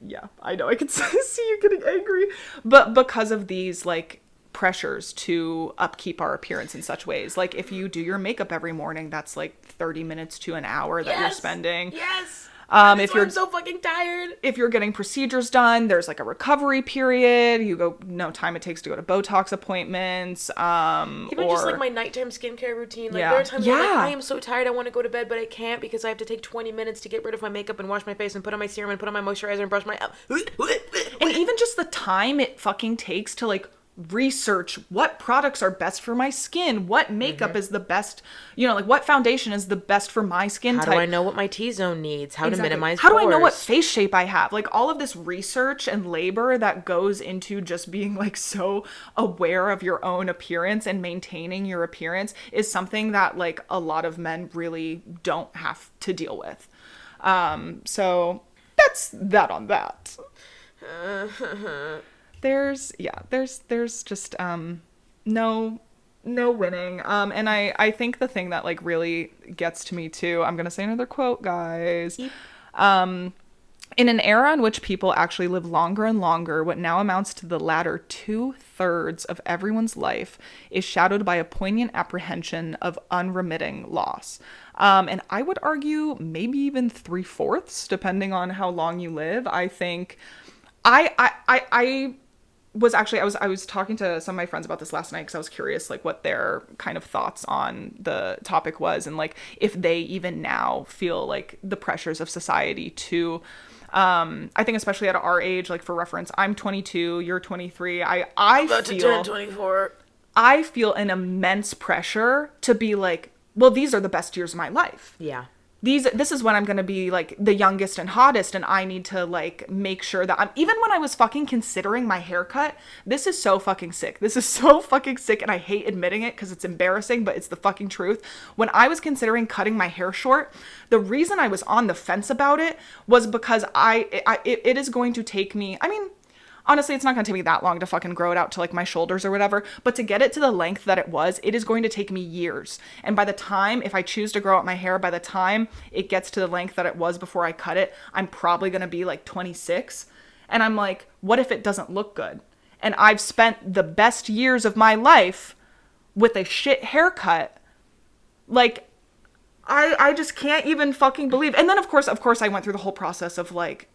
Yeah, I know I can see you getting angry, but because of these like pressures to upkeep our appearance in such ways. Like if you do your makeup every morning, that's like 30 minutes to an hour that you're spending. Yes. If you're I'm so fucking tired. If you're getting procedures done, there's like a recovery period. You go, no time it takes to go to Botox appointments. Even or just like my nighttime skincare routine. Like Yeah. there are times where I'm like, Yeah. I am so tired, I want to go to bed, but I can't because I have to take 20 minutes to get rid of my makeup and wash my face and put on my serum and put on my moisturizer and brush my. And even just the time it fucking takes to like research what products are best for my skin, what makeup is the best, you know, like what foundation is the best for my skin How type. do I know what my T-zone needs? How to minimize How do I know what pores? face shape I have? Like all of this research and labor that goes into just being like so aware of your own appearance and maintaining your appearance is something that like a lot of men really don't have to deal with. So that's that on that. There's just no winning. And I think the thing that like really gets to me too, I'm gonna say another quote, guys. In an era in which people actually live longer and longer, what now amounts to the latter 2/3 of everyone's life is shadowed by a poignant apprehension of unremitting loss. And I would argue maybe even 3/4, depending on how long you live. I think I was talking to some of my friends about this last night because I was curious like what their kind of thoughts on the topic was and like if they even now feel like the pressures of society to I think especially at our age, like for reference, I'm 22, you're 23. I'm about to turn 24. I feel an immense pressure to be like, well, these are the best years of my life. Yeah. This is when I'm going to be like the youngest and hottest, and I need to like make sure that even when I was fucking considering my haircut, this is so fucking sick. This is so fucking sick, and I hate admitting it because it's embarrassing, but it's the fucking truth. When I was considering cutting my hair short, the reason I was on the fence about it was because it is going to take me, I mean, honestly, it's not going to take me that long to fucking grow it out to like my shoulders or whatever. But to get it to the length that it was, it is going to take me years. And by the time, if I choose to grow out my hair, by the time it gets to the length that it was before I cut it, I'm probably going to be like 26. And I'm like, what if it doesn't look good? And I've spent the best years of my life with a shit haircut. Like, I just can't even fucking believe. And then of course I went through the whole process of like,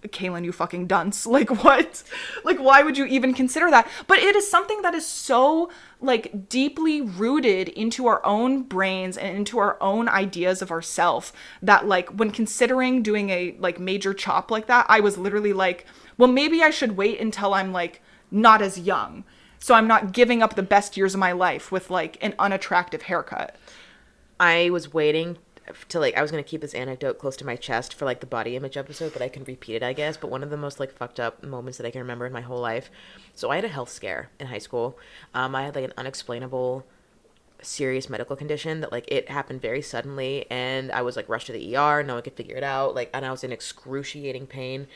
Kaylin, you fucking dunce. Like, what? Like, why would you even consider that? But it is something that is so like deeply rooted into our own brains and into our own ideas of ourselves that like when considering doing a like major chop like that, I was literally like, well, maybe I should wait until I'm like not as young. So I'm not giving up the best years of my life with like an unattractive haircut. I was waiting to like, I was going to keep this anecdote close to my chest for like the body image episode, but I can repeat it, I guess. But one of the most like fucked up moments that I can remember in my whole life. So I had a health scare in high school. I had like an unexplainable serious medical condition that like it happened very suddenly, and I was like rushed to the ER. No one could figure it out. Like, and I was in excruciating pain.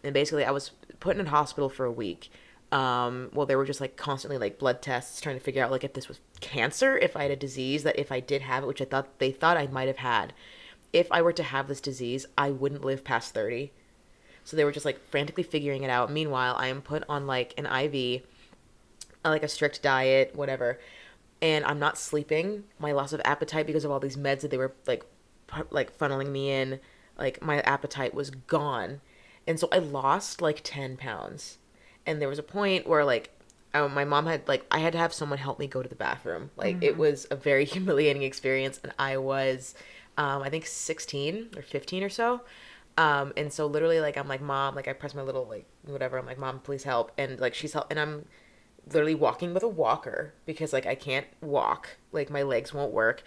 And basically I was put in a hospital for a week. Well, they were just like constantly like blood tests trying to figure out like if this was cancer, if I had a disease that if I did have it, which they thought I might have had, if I were to have this disease, I wouldn't live past 30. So they were just like frantically figuring it out. Meanwhile, I am put on like an IV, like a strict diet, whatever. And I'm not sleeping. My loss of appetite because of all these meds that they were like funneling me in, like my appetite was gone. And so I lost like 10 pounds. And there was a point where like my mom had like, I had to have someone help me go to the bathroom. Like it was a very humiliating experience. And I was, I think 16 or 15 or so. And so literally like, I'm like, Mom, like I press my little like whatever. I'm like, Mom, please help. And like, she's help. And I'm literally walking with a walker because like I can't walk, like my legs won't work.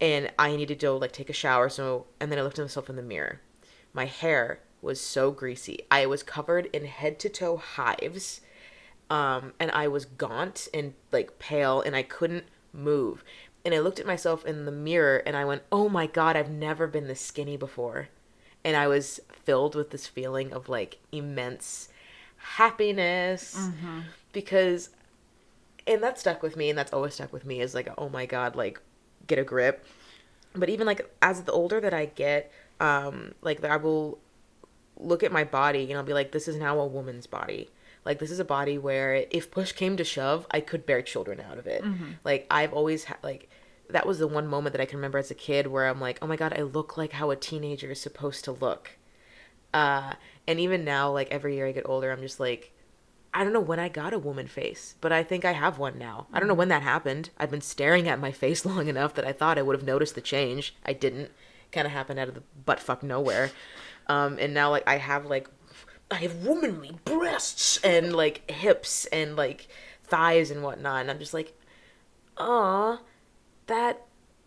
And I needed to like take a shower. So, and then I looked at myself in the mirror. My hair was so greasy. I was covered in head to toe hives. And I was gaunt and like pale and I couldn't move. And I looked at myself in the mirror and I went, oh my God, I've never been this skinny before. And I was filled with this feeling of like immense happiness because, and that stuck with me, and that's always stuck with me, is like, oh my God, like get a grip. But even like as the older that I get, like I will look at my body and I'll be like, this is now a woman's body. Like, this is a body where if push came to shove, I could bear children out of it. Like, I've always had, like, that was the one moment that I can remember as a kid where I'm like, oh my God, I look like how a teenager is supposed to look. And even now, like, every year I get older, I'm just like, I don't know when I got a woman face, but I think I have one now. I don't know when that happened. I've been staring at my face long enough that I thought I would have noticed the change. I didn't. Kind of happened out of the butt fuck nowhere. And now, like, I have womanly breasts and, like, hips and, like, thighs and whatnot. And I'm just like, aw, that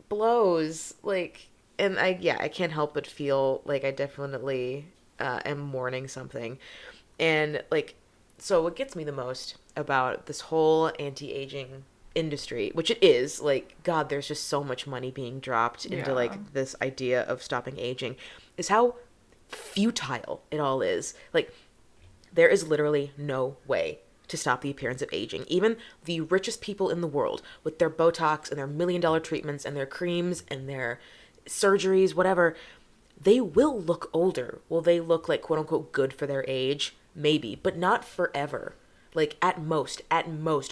blows. Like, and I can't help but feel like I definitely am mourning something. And, like, so what gets me the most about this whole anti-aging industry, which it is, like, God, there's just so much money being dropped into, like, this idea of stopping aging, is how futile it all is. Like, there is literally no way to stop the appearance of aging. Even the richest people in the world, with their Botox and their $1 million treatments and their creams and their surgeries, whatever, they will look older. Will they look like, quote unquote, good for their age? Maybe, but not forever. Like, at most,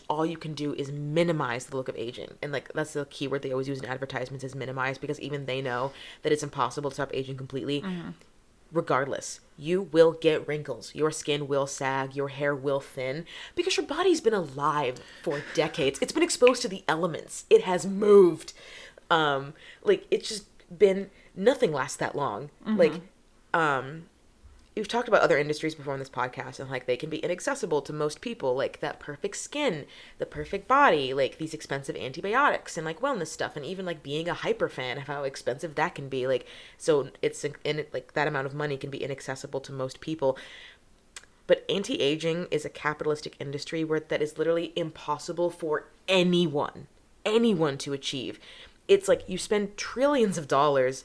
all you can do is minimize the look of aging. And, like, that's the keyword they always use in advertisements, is minimize, because even they know that it's impossible to stop aging completely. Regardless, you will get wrinkles. Your skin will sag. Your hair will thin, because your body's been alive for decades. It's been exposed to the elements. It has moved. Like, it's just been, nothing lasts that long. Like, we've talked about other industries before on this podcast, and like they can be inaccessible to most people, like that perfect skin, the perfect body, like these expensive antibiotics and like wellness stuff, and even like being a hyper fan of how expensive that can be. Like, so it's in like that amount of money can be inaccessible to most people. But anti-aging is a capitalistic industry where that is literally impossible for anyone to achieve. It's like you spend trillions of dollars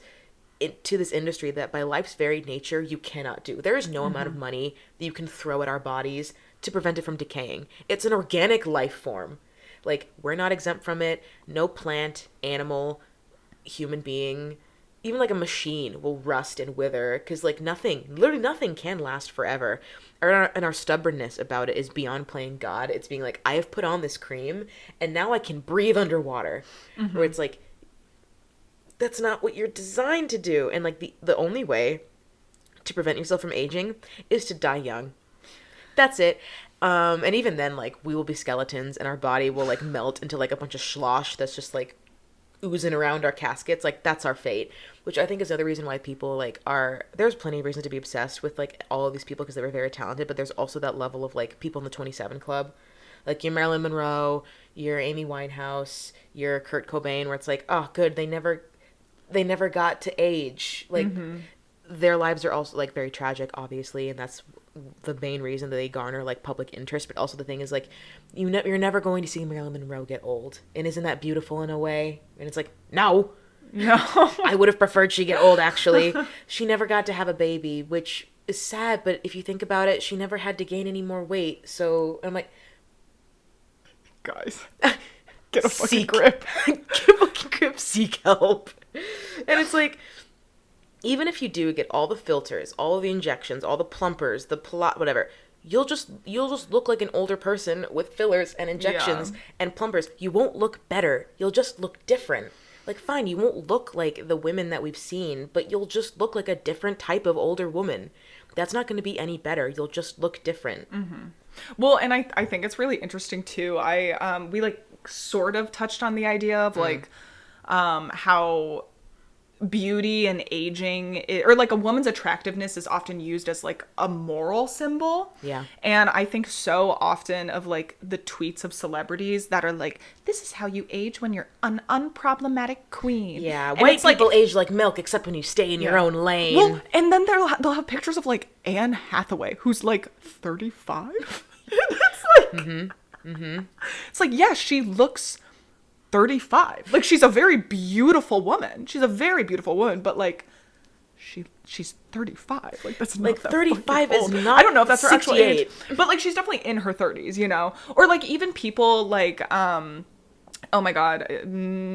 into this industry that by life's very nature you cannot do. There is no amount of money that you can throw at our bodies to prevent it from decaying. It's an organic life form. Like, we're not exempt from it. No plant, animal, human being, even like a machine will rust and wither, because like nothing, literally nothing can last forever. And our stubbornness about it is beyond playing God. It's being like, I have put on this cream and now I can breathe underwater. Mm-hmm. Where it's like, that's not what you're designed to do. And like the only way to prevent yourself from aging is to die young. That's it. And even then, like, we will be skeletons and our body will like melt into like a bunch of slosh that's just like oozing around our caskets. Like, that's our fate, which I think is another reason why people like there's plenty of reason to be obsessed with like all of these people because they were very talented, but there's also that level of like people in the 27 Club, like your Marilyn Monroe, your Amy Winehouse, your Kurt Cobain, where it's like, oh good, they never got to age. Like, their lives are also like very tragic, obviously, and that's the main reason that they garner like public interest. But also the thing is, like, you're never going to see Marilyn Monroe get old, and isn't that beautiful in a way? And it's like, no I would have preferred she get old. Actually, she never got to have a baby, which is sad, but if you think about it, she never had to gain any more weight. So I'm like, guys, get a fucking grip. Get a fucking grip. Seek help. And it's like, even if you do get all the filters, all of the injections, all the plumpers, the plot, whatever, you'll just look like an older person with fillers and injections and plumpers. You won't look better. You'll just look different. Like, fine, you won't look like the women that we've seen, but you'll just look like a different type of older woman. That's not going to be any better. You'll just look different. Mm-hmm. Well, and I think it's really interesting too. We like sort of touched on the idea of like how beauty and aging or like a woman's attractiveness is often used as like a moral symbol. Yeah. And I think so often of like the tweets of celebrities that are like, this is how you age when you're an unproblematic queen. Yeah. And white people age like milk except when you stay in your own lane. Well, and then they'll have pictures of like Anne Hathaway, who's like 35. It's like it's like, yeah, she looks 35. Like, she's a very beautiful woman. But like she's 35. Like, that's not like that 35 is old. not. I don't know if that's her 68. actual age, but like she's definitely in her 30s, you know. Or like even people like oh my god,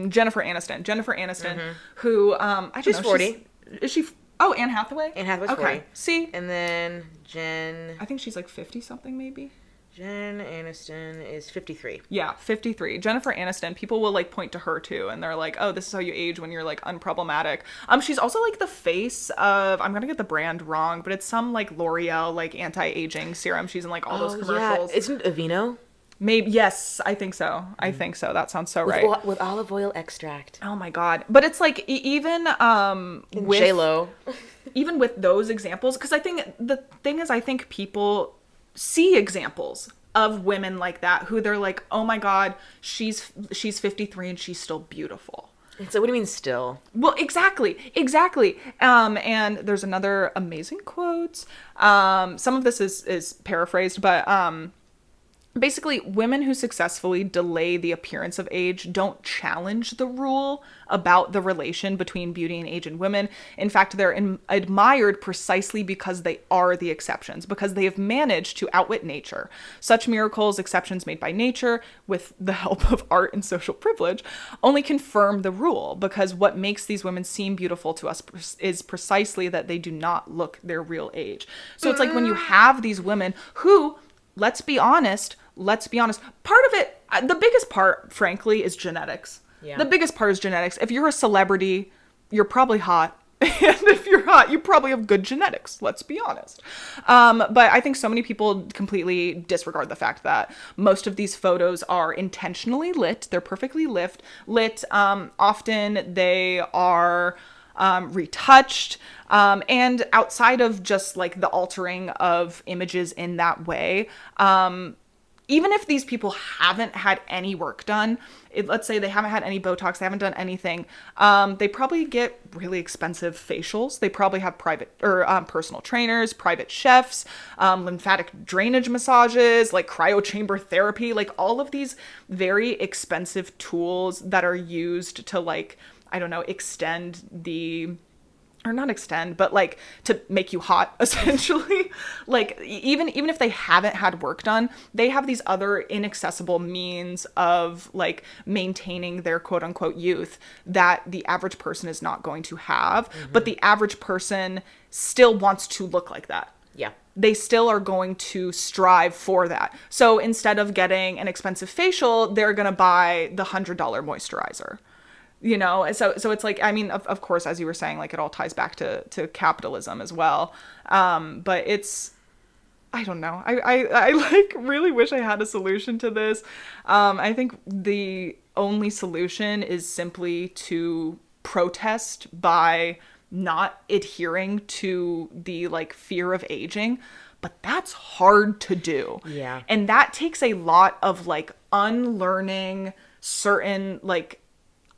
Jennifer Aniston, who she's 40. Is she? Oh, Anne Hathaway. Anne Hathaway's 40. See, and then Jen. I think she's like 50 something maybe. Jen Aniston is 53. Yeah, 53. Jennifer Aniston, people will like point to her too, and they're like, oh, this is how you age when you're like unproblematic. She's also like the face of, I'm gonna get the brand wrong, but it's some like L'Oreal like anti-aging serum. She's in like all those commercials. Yeah. Isn't it Aveeno? Maybe, yes, I think so. That sounds so right. With olive oil extract. Oh my god. But it's like even with J-Lo. Even with those examples, because I think the thing is, I think people see examples of women like that who they're like, oh my god, she's 53 and she's still beautiful. So what do you mean still? Well, exactly. And there's another amazing quote. Some of this is paraphrased, but basically, women who successfully delay the appearance of age don't challenge the rule about the relation between beauty and age in women. In fact, they're admired precisely because they are the exceptions, because they have managed to outwit nature. Such miracles, exceptions made by nature, with the help of art and social privilege, only confirm the rule, because what makes these women seem beautiful to us is precisely that they do not look their real age. So it's like when you have these women who, let's be honest, part of it, the biggest part, frankly, is genetics. Yeah. The biggest part is genetics. If you're a celebrity, you're probably hot. And if you're hot, you probably have good genetics. Let's be honest. But I think so many people completely disregard the fact that most of these photos are intentionally lit. They're perfectly lit. Often they are retouched. And outside of just like the altering of images in that way, even if these people haven't had any work done, let's say they haven't had any Botox, they haven't done anything, they probably get really expensive facials. They probably have private or personal trainers, private chefs, lymphatic drainage massages, like cryochamber therapy, like all of these very expensive tools that are used to like, I don't know, extend the or not extend, but like to make you hot, essentially. Like even if they haven't had work done, they have these other inaccessible means of like maintaining their quote unquote youth that the average person is not going to have. But the average person still wants to look like that. Yeah. They still are going to strive for that. So instead of getting an expensive facial, they're going to buy the $100 moisturizer. You know, so it's like, I mean, of course, as you were saying, like it all ties back to capitalism as well. But it's, I don't know. I like really wish I had a solution to this. I think the only solution is simply to protest by not adhering to the like fear of aging. But that's hard to do. Yeah. And that takes a lot of like unlearning certain like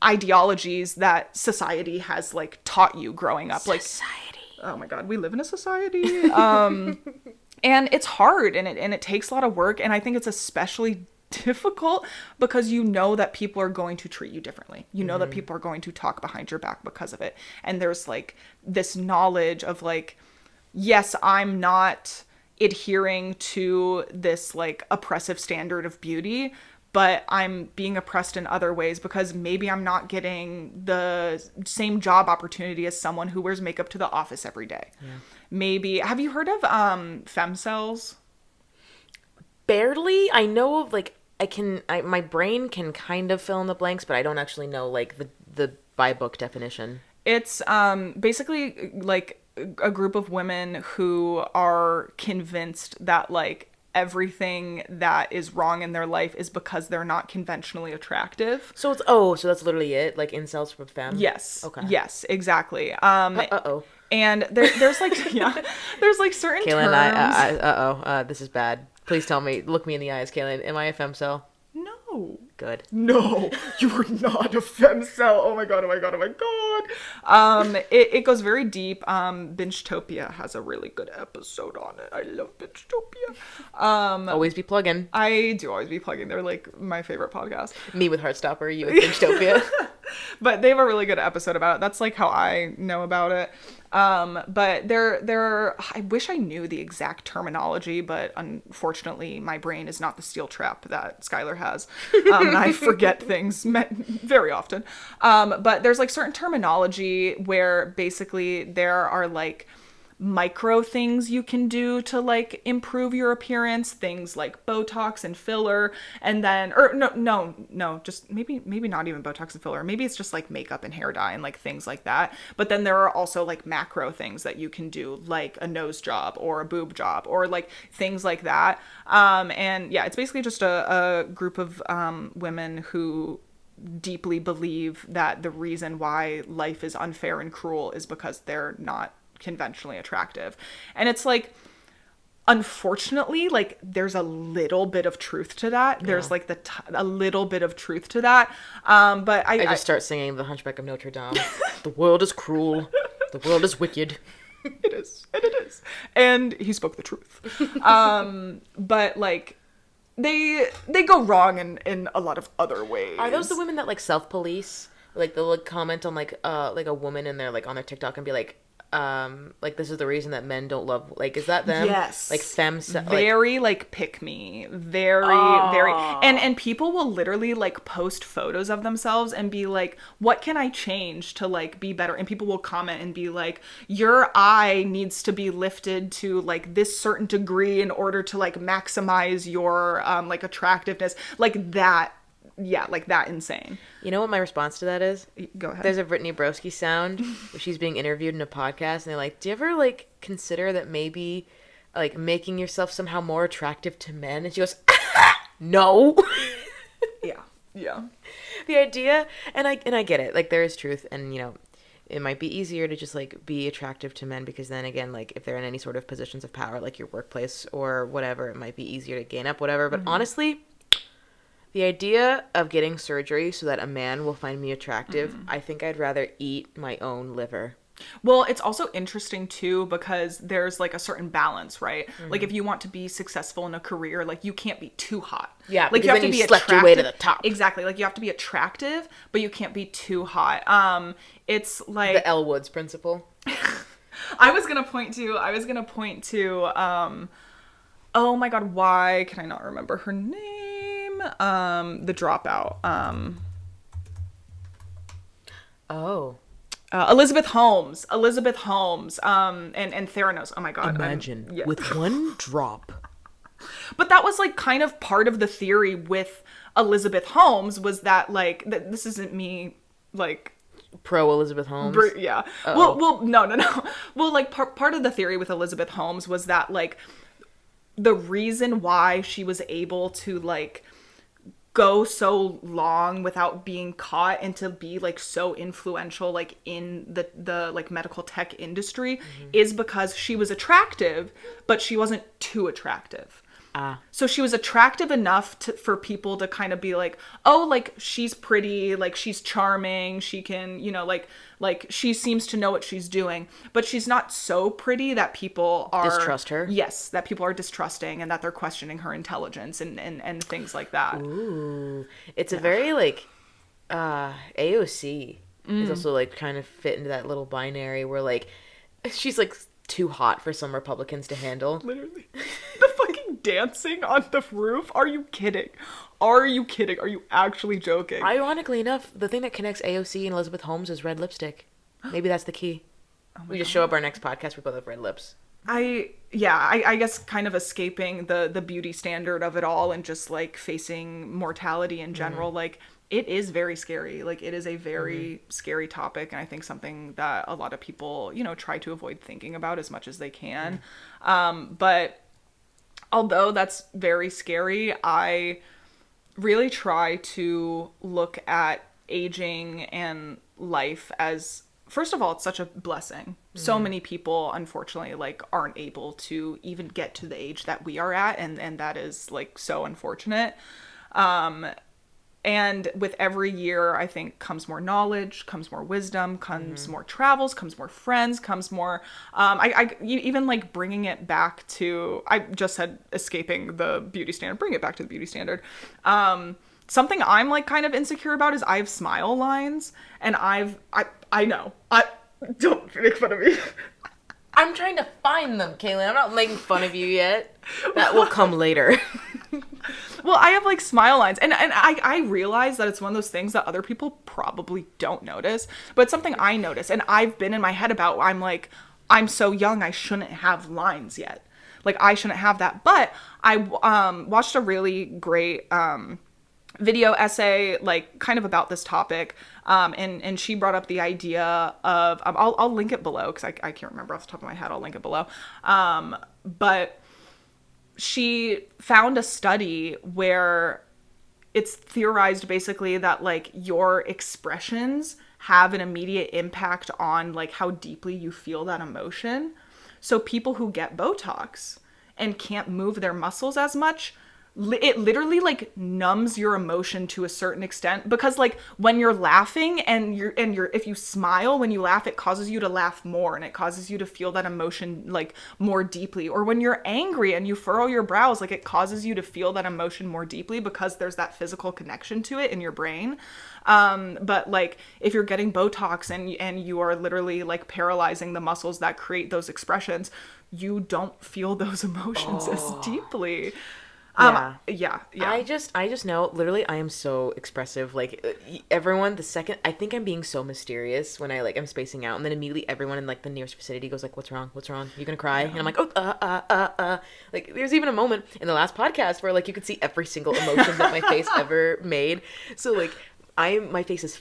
ideologies that society has like taught you growing up. Society. Like, oh my God, we live in a society. And it's hard and it takes a lot of work. And I think it's especially difficult because you know that people are going to treat you differently. You know that people are going to talk behind your back because of it. And there's like this knowledge of like, yes, I'm not adhering to this like oppressive standard of beauty, but I'm being oppressed in other ways because maybe I'm not getting the same job opportunity as someone who wears makeup to the office every day. Yeah. Maybe, have you heard of femcells? Barely. I know of like, my brain can kind of fill in the blanks, but I don't actually know like the by book definition. It's basically like a group of women who are convinced that like everything that is wrong in their life is because they're not conventionally attractive. So so that's literally it, like incels for femme. Yes. Okay. Yes, exactly. Uh-oh. And there's like there's like certain terms. This is bad. Please tell me, look me in the eyes, Kaylin. Am I a femcel? No. Good. No, you are not a femcel. Oh my god, oh my god, oh my god. It goes very deep. Bingetopia has a really good episode on it. I love Bingetopia. Always be plugging. I do always be plugging. They're like my favorite podcast. Me with Heartstopper, you with Bingetopia. But they have a really good episode about it. That's like how I know about it. But I wish I knew the exact terminology, but unfortunately my brain is not the steel trap that Skylar has. I forget things very often. But there's like certain terminology where basically there are like micro things you can do to like improve your appearance, things like Botox and filler, and then just maybe not even Botox and filler, maybe it's just like makeup and hair dye and like things like that. But then there are also like macro things that you can do, like a nose job or a boob job or like things like that. And yeah, it's basically just a group of women who deeply believe that the reason why life is unfair and cruel is because they're not conventionally attractive. And it's like, unfortunately, like there's a little bit of truth to that. Yeah. There's like a little bit of truth to that. But I just start singing The Hunchback of Notre Dame. The world is cruel. The world is wicked. It is. And it is. And he spoke the truth. But like they go wrong in a lot of other ways. Are those the women that like self-police? Like they'll like comment on like a woman in their like on their TikTok and be like this is the reason that men don't love, like, is that them? Yes. Like very like pick me, very, and people will literally like post photos of themselves and be like, what can I change to like be better? And people will comment and be like, your eye needs to be lifted to like this certain degree in order to like maximize your like attractiveness, like that. Yeah, like that insane. You know what my response to that is? Go ahead. There's a Brittany Broski sound where she's being interviewed in a podcast, and they're like, do you ever, like, consider that maybe, like, making yourself somehow more attractive to men? And she goes, no. Yeah. The idea, and I get it. Like, there is truth, and, you know, it might be easier to just, like, be attractive to men because then, again, like, if they're in any sort of positions of power, like your workplace or whatever, it might be easier to gain up, whatever. But honestly, the idea of getting surgery so that a man will find me attractive, I think I'd rather eat my own liver. Well, it's also interesting too because there's like a certain balance, right? Like if you want to be successful in a career, like you can't be too hot. Yeah, like you have to be slept your way to the top. Exactly, like you have to be attractive, but you can't be too hot. It's like the Elle Woods principle. I was gonna point to, oh my god, why can I not remember her name? The Dropout. Oh. Elizabeth Holmes, and Theranos. Oh my god. Imagine with one drop. But that was like kind of part of the theory with Elizabeth Holmes was that like this isn't me like pro Elizabeth Holmes. Yeah. Uh-oh. Well, no. Well, like part of the theory with Elizabeth Holmes was that like the reason why she was able to like go so long without being caught and to be like so influential like in the like medical tech industry is because she was attractive, but she wasn't too attractive. So she was attractive enough for people to kind of be like, oh, like she's pretty, like she's charming, she can, you know, like she seems to know what she's doing, but she's not so pretty that people are distrust her. Yes, that people are distrusting and that they're questioning her intelligence and things like that. Ooh, it's a very like AOC is also like kind of fit into that little binary where like she's like too hot for some Republicans to handle. Literally. The fucking dancing on the roof? Are you kidding? Are you actually joking? Ironically enough, the thing that connects AOC and Elizabeth Holmes is red lipstick. Maybe that's the key. We just show up our next podcast, we both have red lips. I guess kind of escaping the beauty standard of it all and just like facing mortality in general, like it is very scary. Like it is a very scary topic, and I think something that a lot of people, you know, try to avoid thinking about as much as they can. But although that's very scary, I really try to look at aging and life as, first of all, it's such a blessing. So many people, unfortunately, like aren't able to even get to the age that we are at, and that is like so unfortunate. And with every year, I think comes more knowledge, comes more wisdom, comes more travels, comes more friends, comes more, even like bringing it back to, I just said escaping the beauty standard, bring it back to the beauty standard. Something I'm like kind of insecure about is I have smile lines, and I know, don't make fun of me. I'm trying to find them, Kaylin. I'm not making fun of you yet. That will come later. Well, I have like smile lines, and I realize that it's one of those things that other people probably don't notice, but it's something I notice, and I've been in my head about, I'm like, I'm so young, I shouldn't have lines yet. Like, I shouldn't have that. But I watched a really great video essay, like, kind of about this topic, and she brought up the idea of, I'll link it below, because I can't remember off the top of my head, I'll link it below, but she found a study where it's theorized basically that like your expressions have an immediate impact on like how deeply you feel that emotion. So people who get Botox and can't move their muscles as much, it literally like numbs your emotion to a certain extent, because like when you're laughing and you're if you smile when you laugh, it causes you to laugh more, and it causes you to feel that emotion like more deeply. Or when you're angry and you furrow your brows, like it causes you to feel that emotion more deeply because there's that physical connection to it in your brain. But like if you're getting Botox and you are literally like paralyzing the muscles that create those expressions, you don't feel those emotions as deeply. Yeah. I just know, literally, I am so expressive. Like, everyone, the second, I think I'm being so mysterious when I'm spacing out, and then immediately everyone in, like, the nearest vicinity goes, like, what's wrong? You gonna cry? Yeah. And I'm like, Like, there's even a moment in the last podcast where, like, you could see every single emotion that my face ever made. So, like, my face is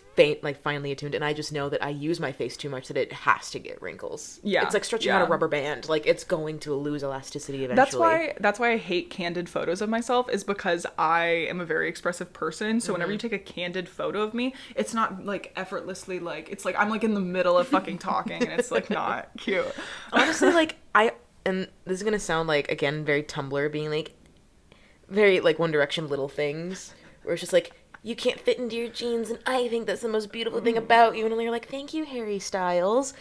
finely attuned, and I just know that I use my face too much that it has to get wrinkles. Yeah. It's like stretching out a rubber band. Like, it's going to lose elasticity eventually. That's why I hate candid photos of myself, is because I am a very expressive person. So whenever you take a candid photo of me, it's not like effortlessly, like, it's like I'm like in the middle of fucking talking, and it's like not cute. Honestly, like, and this is gonna sound like, again, very Tumblr, being like very like One Direction little things, where it's just like, you can't fit into your jeans, and I think that's the most beautiful thing about you. And you're like, thank you, Harry Styles.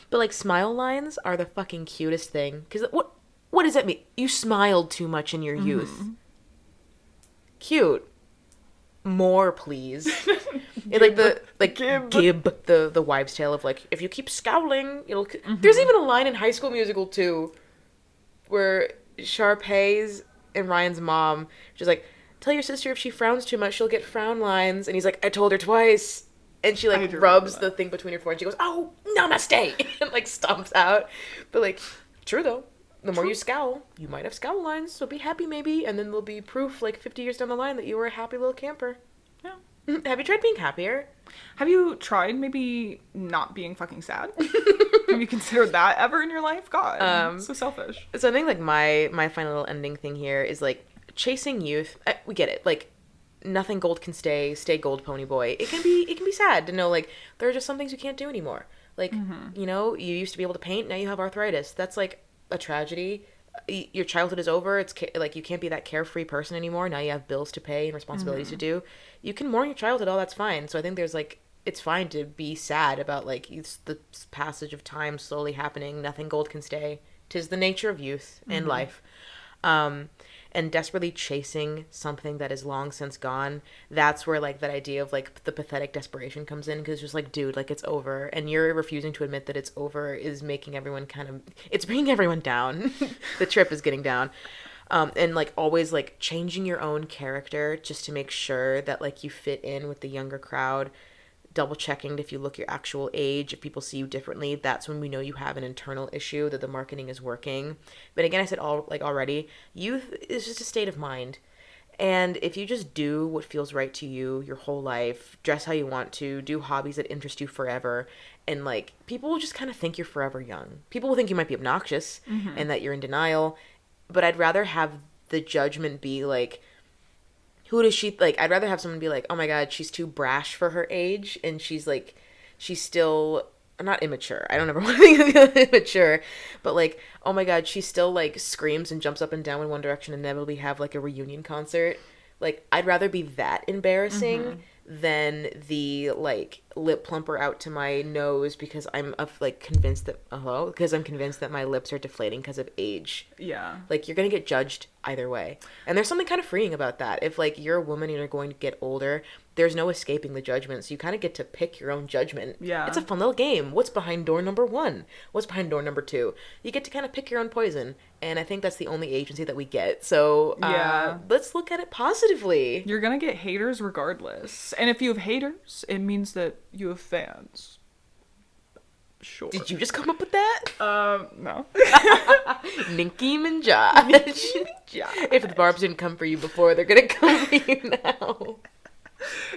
But, like, smile lines are the fucking cutest thing. Because what does that mean? You smiled too much in your youth. Cute. More, please. And like the Gib. the wives' tale of like, if you keep scowling, it'll. There's even a line in High School Musical 2 where Sharpay's and Ryan's mom, she's like, tell your sister if she frowns too much, she'll get frown lines. And he's like, I told her twice. And she like rubs the thing between her forehead and she goes, oh, namaste, and like stomps out. But like, true though. The more you scowl, you might have scowl lines, so be happy maybe, and then there'll be proof like 50 years down the line that you were a happy little camper. Yeah. Have you tried being happier? Have you tried maybe not being fucking sad? Have you considered that ever in your life? God, so selfish. So I think like my final little ending thing here is like chasing youth. We get it. Like nothing gold can stay gold, pony boy. It can be sad to know like there are just some things you can't do anymore. Like you know, you used to be able to paint, now you have arthritis. That's like a tragedy. Your childhood is over. It's like you can't be that carefree person anymore. Now you have bills to pay and responsibilities to do. You can mourn your childhood, all that's fine. So I think there's like, it's fine to be sad about like the passage of time slowly happening. Nothing gold can stay. 'Tis the nature of youth and life. And desperately chasing something that is long since gone. That's where like that idea of like the pathetic desperation comes in, because it's just like, dude, like it's over, and you're refusing to admit that it's over is making everyone it's bringing everyone down. The trip is getting down. And like always like changing your own character just to make sure that like you fit in with the younger crowd. Double checking if you look your actual age, if people see you differently, that's when we know you have an internal issue, that the marketing is working. But again, I said already, youth is just a state of mind. And if you just do what feels right to you your whole life, dress how you want to, do hobbies that interest you forever, and like people will just kind of think you're forever young. People will think you might be obnoxious and that you're in denial. But I'd rather have the judgment be like, who does she, like, I'd rather have someone be like, oh my God, she's too brash for her age, and she's still, not immature, I don't ever want to think of immature, but like, oh my God, she still, like, screams and jumps up and down in One Direction and inevitably have, like, a reunion concert. Like, I'd rather be that embarrassing than the, like, lip plumper out to my nose because I'm, convinced that my lips are deflating because of age. Yeah. Like, you're gonna get judged either way. And there's something kind of freeing about that. If, like, you're a woman and you're going to get older, there's no escaping the judgment, so you kind of get to pick your own judgment. Yeah. It's a fun little game. What's behind door number 1? What's behind door number 2? You get to kind of pick your own poison, and I think that's the only agency that we get. So, let's look at it positively. You're gonna get haters regardless. And if you have haters, it means that you have fans. Sure. Did you just come up with that? No. Nicki Minaj. If the Barbs didn't come for you before, they're gonna come for you now.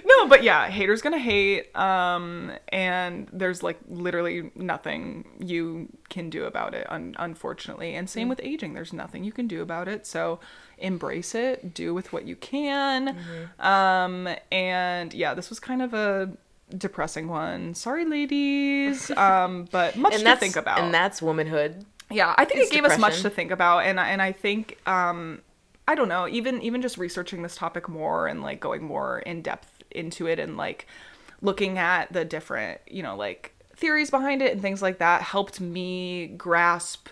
No, but yeah, haters gonna hate, and there's like literally nothing you can do about it, unfortunately. And same with aging, there's nothing you can do about it. So embrace it, do with what you can. And yeah, this was kind of a depressing one. Sorry, ladies, but much to think about. And that's womanhood. Yeah, I think it gave us much to think about, and I think I don't know, even just researching this topic more and like going more in depth into it and like looking at the different, you know, like theories behind it and things like that helped me grasp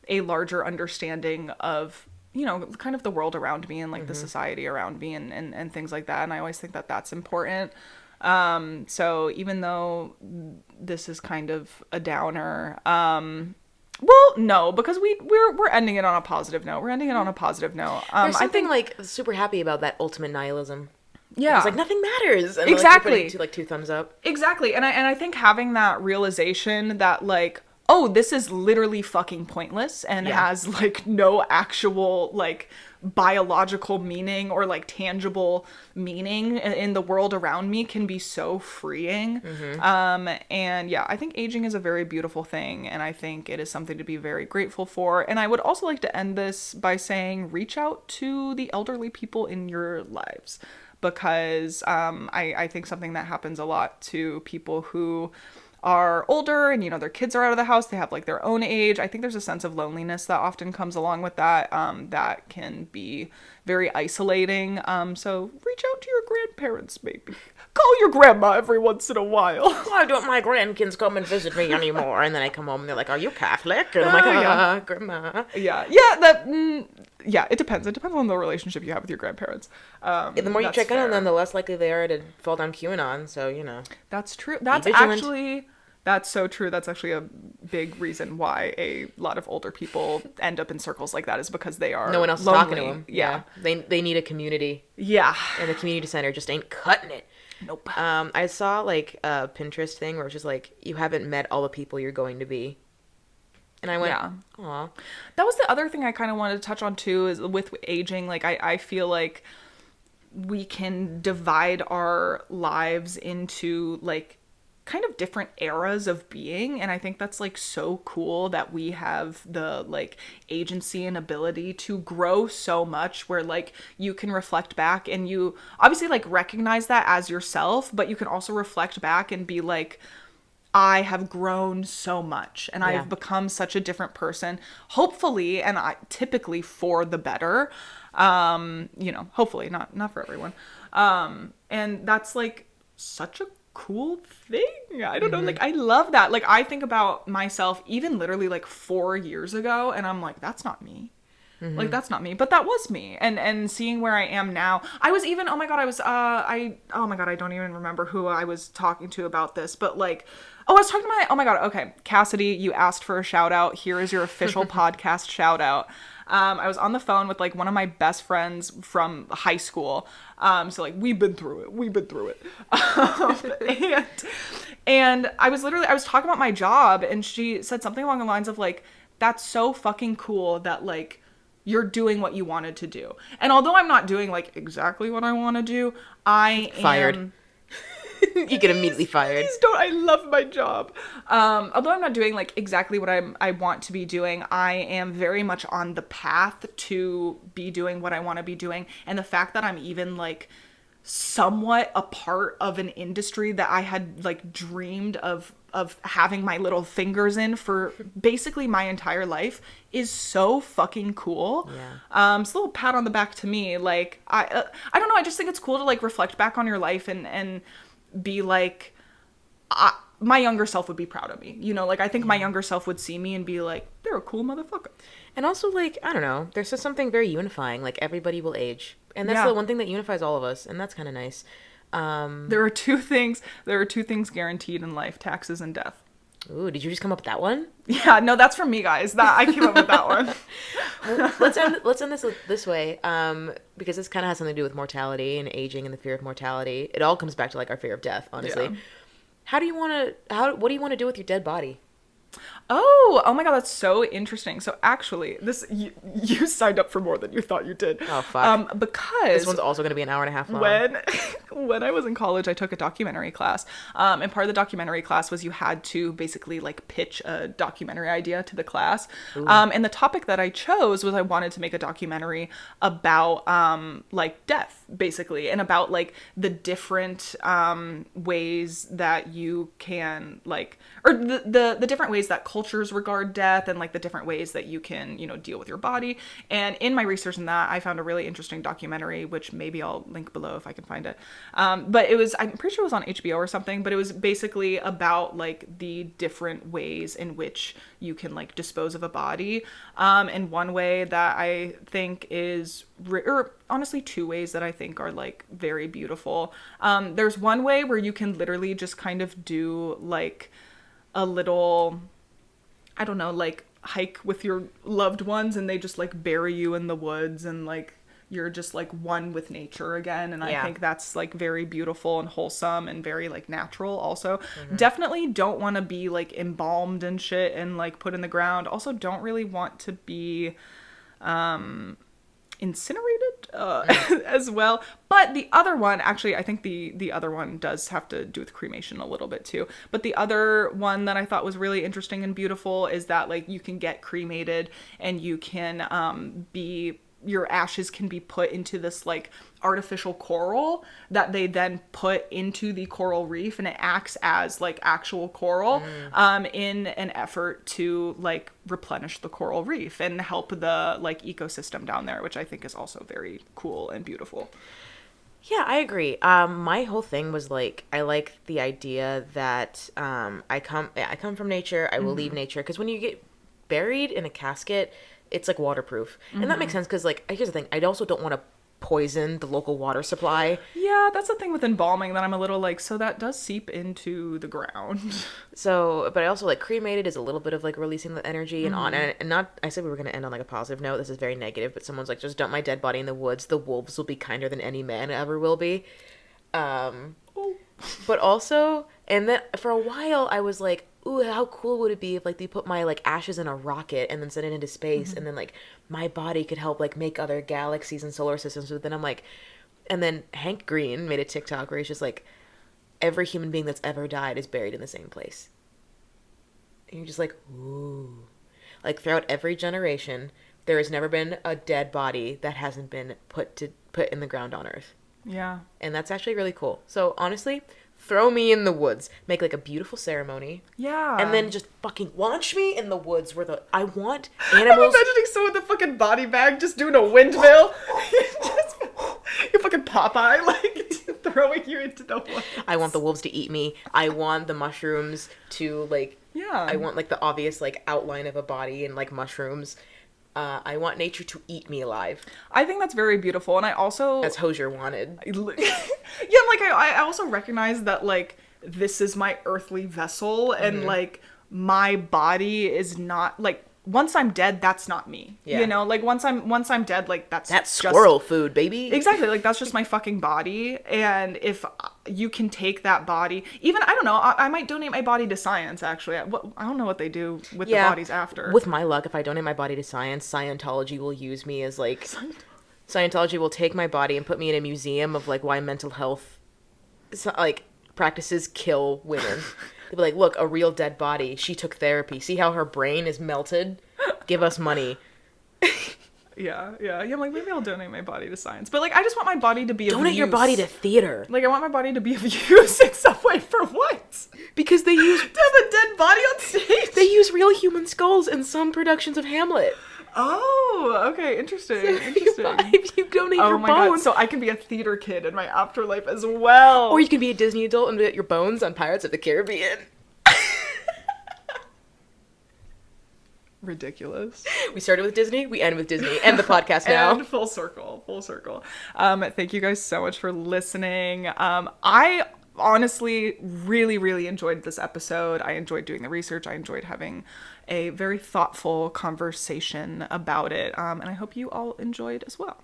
a larger understanding of, you know, kind of the world around me and like the society around me and things like that. And I always think that that's important. So even though this is kind of a downer, well, no, because we're ending it on a positive note. We're ending it on a positive note. There's something like super happy about that ultimate nihilism. Yeah, it's like nothing matters. And exactly. Like, two thumbs up. Exactly, and I think having that realization that like, oh, this is literally fucking pointless and has like no actual like biological meaning or like tangible meaning in the world around me can be so freeing. And yeah, I think aging is a very beautiful thing, and I think it is something to be very grateful for. And I would also like to end this by saying reach out to the elderly people in your lives, because I think something that happens a lot to people who are older and, you know, their kids are out of the house, they have like their own age. I think there's a sense of loneliness that often comes along with that, that can be very isolating. So reach out to your grandparents, maybe. Call your grandma every once in a while. Why don't my grandkids come and visit me anymore? And then I come home and they're like, are you Catholic? And I'm like, yeah. Grandma. Yeah, that yeah, it depends. It depends on the relationship you have with your grandparents. The more you That's check in on fair. them, the less likely they are to fall down QAnon. So, That's true. be That's vigilant. actually that's so true. That's actually a big reason why a lot of older people end up in circles like that is because they No are one else is talking to lonely. them. Yeah. Yeah. They need a community, Yeah. and the community center just ain't cutting it. Nope. I saw like a Pinterest thing where it's just like, you haven't met all the people you're going to be. And I went, Yeah. aw. That was the other thing I kind of wanted to touch on too is with aging. Like I feel like we can divide our lives into like kind of different eras of being, and I think that's like so cool that we have the like agency and ability to grow so much where like you can reflect back and you obviously like recognize that as yourself, but you can also reflect back and be like, I have grown so much and Yeah. I've become such a different person, hopefully, and I typically for the better. Hopefully, not for everyone. And that's like such a cool thing. I don't know, like I love that. Like I think about myself even literally like 4 years ago and I'm like, that's not me. Like that's not me, but that was me. And seeing where I am now, I was even, oh my god, I was I oh my god, I don't even remember who I was talking to about this, but like, oh, I was talking to my, oh my god, okay, Cassidy, you asked for a shout out. Here is your official podcast shout out. I was on the phone with like one of my best friends from high school. So like we've been through it. We've been through it. And I was talking about my job and she said something along the lines of like, that's so fucking cool that like you're doing what you wanted to do. And although I'm not doing like exactly what I want to do, I Fired. am You get immediately fired. Please don't. I love my job. Although I'm not doing like exactly what I want to be doing, I am very much on the path to be doing what I want to be doing. And the fact that I'm even like somewhat a part of an industry that I had like dreamed of having my little fingers in for basically my entire life is so fucking cool. Yeah. It's a little pat on the back to me. Like I don't know. I just think it's cool to like reflect back on your life and be like, my younger self would be proud of me. Like I think my younger self would see me and be like, they're a cool motherfucker. And also, like, I don't know, there's just something very unifying. Like, everybody will age. And that's Yeah. the one thing that unifies all of us. And that's kind of nice. There are two things guaranteed in life: taxes and death. Ooh, did you just come up with that one? Yeah, no, that's from me, guys. That I came up with that one. Well, let's end this way, because this kind of has something to do with mortality and aging and the fear of mortality. It all comes back to like our fear of death, honestly. Yeah. What do you want to do with your dead body? Oh my god, that's so interesting. So actually, you signed up for more than you thought you did. Oh, fuck. Because This one's also going to be an hour and a half long. when I was in college, I took a documentary class. And part of the documentary class was you had to basically like pitch a documentary idea to the class. And the topic that I chose was I wanted to make a documentary about like death, basically, and about like the different ways that you can like, or the different ways that cultures regard death and like the different ways that you can, deal with your body. And in my research in that, I found a really interesting documentary, which maybe I'll link below if I can find it. But I'm pretty sure it was on HBO or something, but it was basically about like the different ways in which you can like dispose of a body. And one way that I think is, or honestly, two ways that I think are like very beautiful. There's one way where you can literally just kind of do like a little, I don't know, like hike with your loved ones and they just like bury you in the woods and like you're just like one with nature again. And I think that's like very beautiful and wholesome and very like natural also. Definitely don't want to be like embalmed and shit and like put in the ground. Also don't really want to be incinerated as well. But the other one, actually, I think the other one does have to do with cremation a little bit too. But the other one that I thought was really interesting and beautiful is that like you can get cremated and you can your ashes can be put into this like artificial coral that they then put into the coral reef, and it acts as like actual coral in an effort to like replenish the coral reef and help the like ecosystem down there, which I think is also very cool and beautiful. Yeah, I agree. My whole thing was like, I like the idea that I come from nature. I will leave nature, because when you get buried in a casket, it's like waterproof. And that makes sense because like here's the thing, I also don't want to poison the local water supply. Yeah, that's the thing with embalming that I'm a little like, so that does seep into the ground. So, but I also like cremated is a little bit of like releasing the energy and not, I said we were going to end on like a positive note. This is very negative, but someone's like, just dump my dead body in the woods. The wolves will be kinder than any man ever will be. But also, and then for a while I was like, ooh, how cool would it be if like they put my like ashes in a rocket and then send it into space and then like my body could help like make other galaxies and solar systems. But then I'm like, and then Hank Green made a TikTok where he's just like, every human being that's ever died is buried in the same place. And you're just like, ooh. Like throughout every generation, there has never been a dead body that hasn't been put in the ground on Earth. Yeah. And that's actually really cool. So honestly, throw me in the woods. Make like a beautiful ceremony. Yeah. And then just fucking launch me in the woods where I want I'm animals. imagining someone with a fucking body bag just doing a windmill. You're fucking Popeye, like throwing you into the woods. I want the wolves to eat me. I want the mushrooms to like. Yeah. I want like the obvious like outline of a body and like mushrooms. I want nature to eat me alive. I think that's very beautiful, and I also, as Hosier wanted. Yeah, like I also recognize that like this is my earthly vessel, and like my body is not like, once I'm dead, that's not me. Yeah. You know, like once I'm dead, like that's squirrel food, baby. Exactly, like that's just my fucking body. And if you can take that body, even, I don't know, I might donate my body to science. Actually, I don't know what they do with the bodies after. With my luck, if I donate my body to science, Scientology will use me as like Scientology will take my body and put me in a museum of like why mental health like practices kill women. They'll be like, look, a real dead body. She took therapy. See how her brain is melted? Give us money. Yeah. I'm like, maybe I'll donate my body to science. But like, I just want my body to be of use. Donate your body to theater. Like, I want my body to be of use in some way. For what? Because they use... to have a dead body on stage? They use real human skulls in some productions of Hamlet. Oh, okay, interesting. If you donate your bones. God, so I can be a theater kid in my afterlife as well. Or you can be a Disney adult and get your bones on Pirates of the Caribbean. Ridiculous. We started with Disney, we end with Disney. End the podcast now. And full circle. Thank you guys so much for listening. I honestly really enjoyed this episode. I enjoyed doing the research. I enjoyed having a very thoughtful conversation about it. And I hope you all enjoyed as well.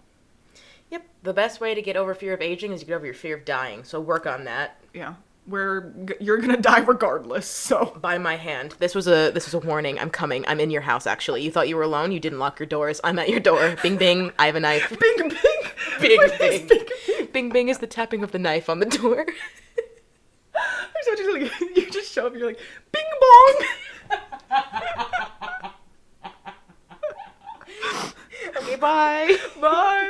Yep. The best way to get over fear of aging is to get over your fear of dying. So work on that. Yeah. You're gonna die regardless, so. By my hand. This was a warning. I'm coming. I'm in your house, actually. You thought you were alone? You didn't lock your doors. I'm at your door. Bing, bing. I have a knife. Bing, bing. Bing, bing. Bing, bing. Bing, bing is the tapping of the knife on the door. You just show up and you're like, bing bong. Okay, bye. Bye.